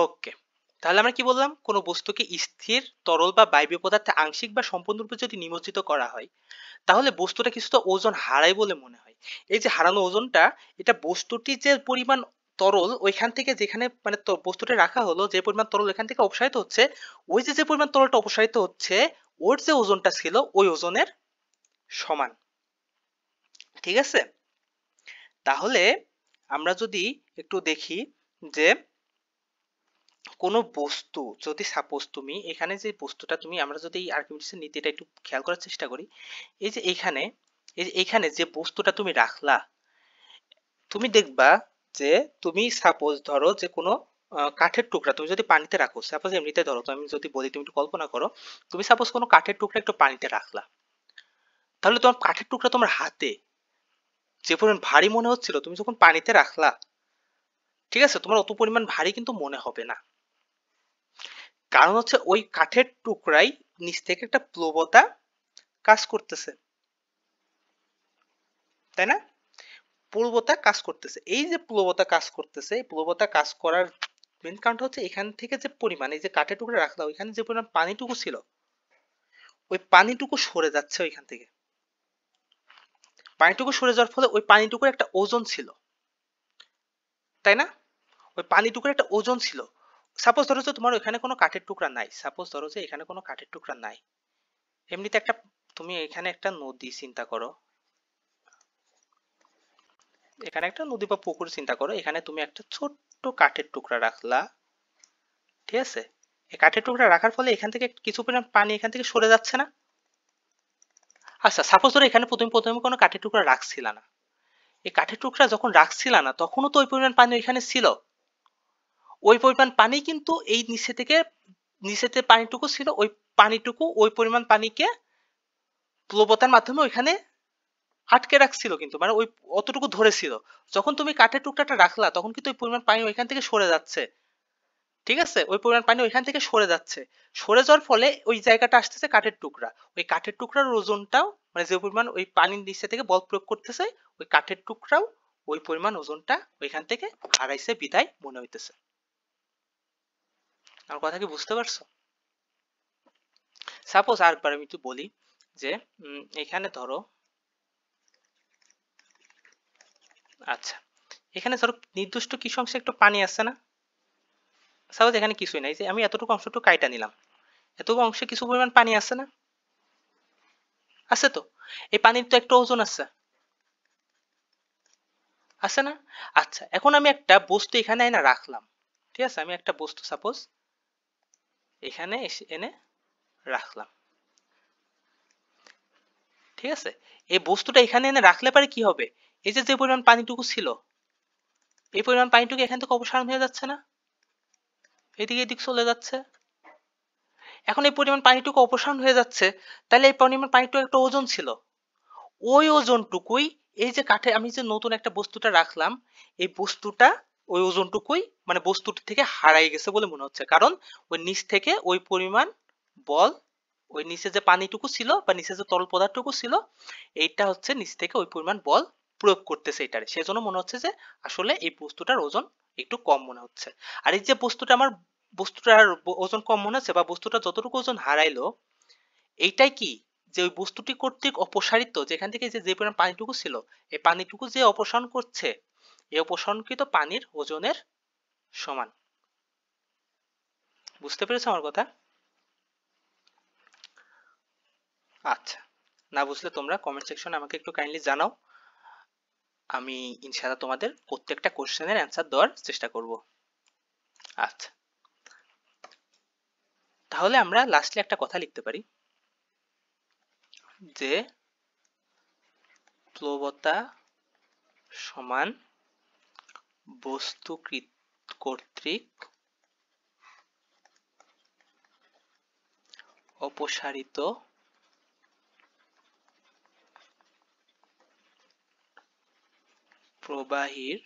ওকে, তাহলে আমরা কি বললাম, কোনো বস্তুকে স্থির তরল বা বায়বীয় পদার্থে আংশিক বা সম্পূর্ণরূপে যদি নিমজ্জিত করা হয় তাহলে বস্তুটা কিছুটা ওজন হারায় বলে মনে হয়। এই যে হারানো ওজনটা, এটা বস্তুটি যে পরিমাণ তরল ওইখান থেকে যেখানে মানে বস্তুটা রাখা হলো, যে পরিমাণ তরল এখান থেকে অপসারিত হচ্ছে, ওই যে যে পরিমাণ তরলটা অপসারিত হচ্ছে ওর যে ওজনটা ছিল ওই ওজনের সমান। ঠিক আছে, তাহলে আমরা যদি একটু দেখি যে কোনো বস্তু যদি সাপোজ তুমি এখানে যে বস্তুটা তুমি, আমরা যদি এই আর্কিমিডিসের নীতিটা একটু খেয়াল করার চেষ্টা করি, এই যে এইখানে, এই যে এইখানে যে বস্তুটা তুমি রাখলা, তুমি দেখবা যে তুমি সাপোজ ধরো যে কোনো কাঠের টুকরা তুমি যদি পানিতে রাখো, সাপোজ এমনিতে ধরো, তো আমি যদি বলি তুমি একটু কল্পনা করো, তুমি সাপোজ কোনো কাঠের টুকরা একটু পানিতে রাখলা, তাহলে তোমার কাঠের টুকরা তোমার হাতে যে পরিমাণ ভারী মনে হচ্ছিল তুমি যখন পানিতে রাখলা, ঠিক আছে, তোমার অত পরিমাণ ভারী কিন্তু মনে হবে না। কারণ হচ্ছে ওই কাঠের টুকরাই নিচ থেকে একটা প্লবতা কাজ করতেছে, তাই না? প্লবতা কাজ করতেছে। এই যে প্লবতা কাজ করতেছে, এই প্লবতা কাজ করার মেন কারণটা হচ্ছে এখান থেকে যে পরিমাণ, এই যে কাঠের টুকরা রাখলাম ওইখানে যে পরিমাণ পানিটুকু ছিল, ওই পানিটুকু সরে যাচ্ছে ওইখান থেকে। পানিটুকু সরে যাওয়ার ফলে ওই পানিটুকুর একটা ওজন ছিল, তাই না? ওই পানিটুকুর একটা ওজন ছিল। সাপোজ ধরো যে তোমার ওইখানে কোনো কাঠের টুকরা নাই, সাপোজ ধরো যে এখানে কোনো কাঠের টুকরা নাই, এমনিতে একটা, তুমি এখানে একটা নদী চিন্তা করো, এখানে একটা নদী বা পুকুর চিন্তা করো, এখানে তুমি একটা ছোট্ট কাঠের টুকরা রাখলা, ঠিক আছে? এই কাঠের টুকরা রাখার ফলে এখান থেকে কিছু পরিমাণ পানি এখান থেকে সরে যাচ্ছে না? আচ্ছা সাপোজ ধরো এখানে প্রথমে প্রথমে কোনো কাঠের টুকরা রাখছিল না, এই কাঠের টুকরা যখন রাখছিল না তখনও তো ওই পরিমাণ পানি ওইখানে ছিল। ওই পরিমাণ পানি কিন্তু এই নিচে থেকে, নিচেতে পানিটুকু ছিল, ওই পানিটুকু ওই পরিমাণ পানিকে প্লবতার মাধ্যমে ওইখানে আটকে রাখছিল, কিন্তু মানে ওই অতটুকু ধরেছিল। যখন তুমি কাঠের টুকরাটা রাখলা তখন কিন্তু ওই পরিমাণ পানি ওইখান থেকে সরে যাচ্ছে, ঠিক আছে? ওই পরিমাণ পানি ওইখান থেকে সরে যাচ্ছে, সরে যাওয়ার ফলে ওই জায়গাটা আসতেছে কাঠের টুকরা, ওই কাঠের টুকরার ওজনটাও, মানে যে পরিমাণ ওই পানির নিচে থেকে বল প্রয়োগ করতেছে, ওই কাঠের টুকরাও ওই পরিমাণ ওজনটা ওইখান থেকে হারাইছে বিদায় মনে হইতেছে। আমার কথা কি বুঝতে পারছো? সাপোজ আরেকবার আমি একটু বলি যে এখানে ধরো, আচ্ছা এখানে ধরো নির্দিষ্ট কিছু অংশে একটু পানি আছে না? সাপোজ এখানে কিছুই নাই, যে আমি এতটুকু অংশ একটু কাইটা নিলাম, এতটুকু অংশে কিছু পরিমাণ পানি আছে না? আছে তো। এই পানির তো একটা ওজন আছে, আছে না? আচ্ছা এখন আমি একটা বস্তু এখানে এনে রাখলাম, ঠিক আছে? আমি একটা বস্তু সাপোজ এখানে এনে রাখলাম, ঠিক আছে? এই বস্তুটা এখানে এনে রাখলে পারে কি হবে? এই যে যে পরিমাণ পানিটুকু ছিল, এই পরিমাণ পানিটুকু এখান থেকে অপসারণ হয়ে যাচ্ছে না? এদিকে এদিক চলে যাচ্ছে। এখন এই পরিমাণ পানিটুকু অপসারণ হয়ে যাচ্ছে, তাহলে এই পরিমাণ পানিটুকু একটা ওজন ছিল, ওই ওজনটুকুই এই যে কাঠে আমি যে নতুন একটা বস্তুটা রাখলাম, এই বস্তুটা ওই ওজনটুকুই মানে বস্তুটি থেকে হারাই গেছে বলে মনে হচ্ছে, কারণ ওই নিচ থেকে ওই পরিমাণ বল, ওই নিচে যে পানিটুকু ছিল বা নিচে যে তরল পদার্থটুকু ছিল, এইটা হচ্ছে নিচ থেকে ওই পরিমাণ বল প্রয়োগ করতেছে এটারে, সেজন্য মনে হচ্ছে যে আসলে এই বস্তুটার ওজন একটু কম মনে হচ্ছে। আর এই যে বস্তুটা আমার, বস্তুটার ওজন কম মনে হচ্ছে বা বস্তুটা যতটুকু ওজন হারাইলো, এইটাই কি, যে ওই বস্তুটি কর্তৃক অপসারিত, যেখান থেকে যে যে পরিমাণ পানিটুকু ছিল, এই পানিটুকু যে অপসারণ করছে, এই অপসারণকৃত পানির ওজনের সমান। বুঝতে পেরেছো আমার কথা? আচ্ছা, না বুঝলে তোমরা কমেন্ট সেকশনে আমাকে একটু কাইন্ডলি জানাও, আমি ইনশাআল্লাহ তোমাদের প্রত্যেকটা কোশ্চেনের অ্যান্সার দেওয়ার চেষ্টা করব। আচ্ছা, তাহলে আমরা লাস্টলি একটা কথা লিখতে পারি যে প্লবতা সমান বস্তু কর্তৃক অপসারিত প্রবাহীর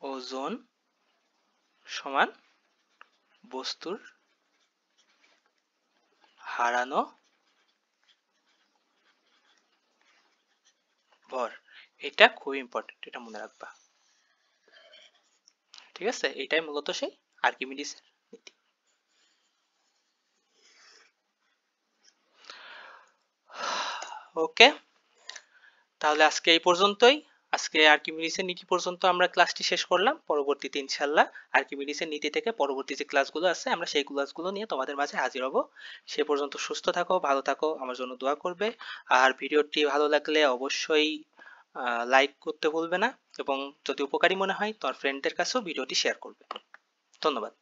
ওজন সমান বস্তুর হারানো ভর। এটা খুব ইম্পর্টেন্ট, এটা মনে রাখবা, ঠিক আছে? এটাই মূলত সেই আর্কিমিডিসের নীতি। ওকে, তাহলে আজকে এই পর্যন্তই। আজকে আর্কিমিডিসের নীতি পর্যন্ত আমরা ক্লাসটি শেষ করলাম। পরবর্তীতে ইনশাল্লাহ আর্কিমিডিসের নীতি থেকে পরবর্তী যে ক্লাসগুলো আছে আমরা সেই ক্লাসগুলো নিয়ে তোমাদের মাঝে হাজির হব। সে পর্যন্ত সুস্থ থাকো, ভালো থাকো, আমার জন্য দোয়া করবে। আর ভিডিওটি ভালো লাগলে অবশ্যই লাইক করতে ভুলবে না, এবং যদি উপকারী মনে হয় তোমার ফ্রেন্ডদের কাছেও ভিডিওটি শেয়ার করবে। ধন্যবাদ।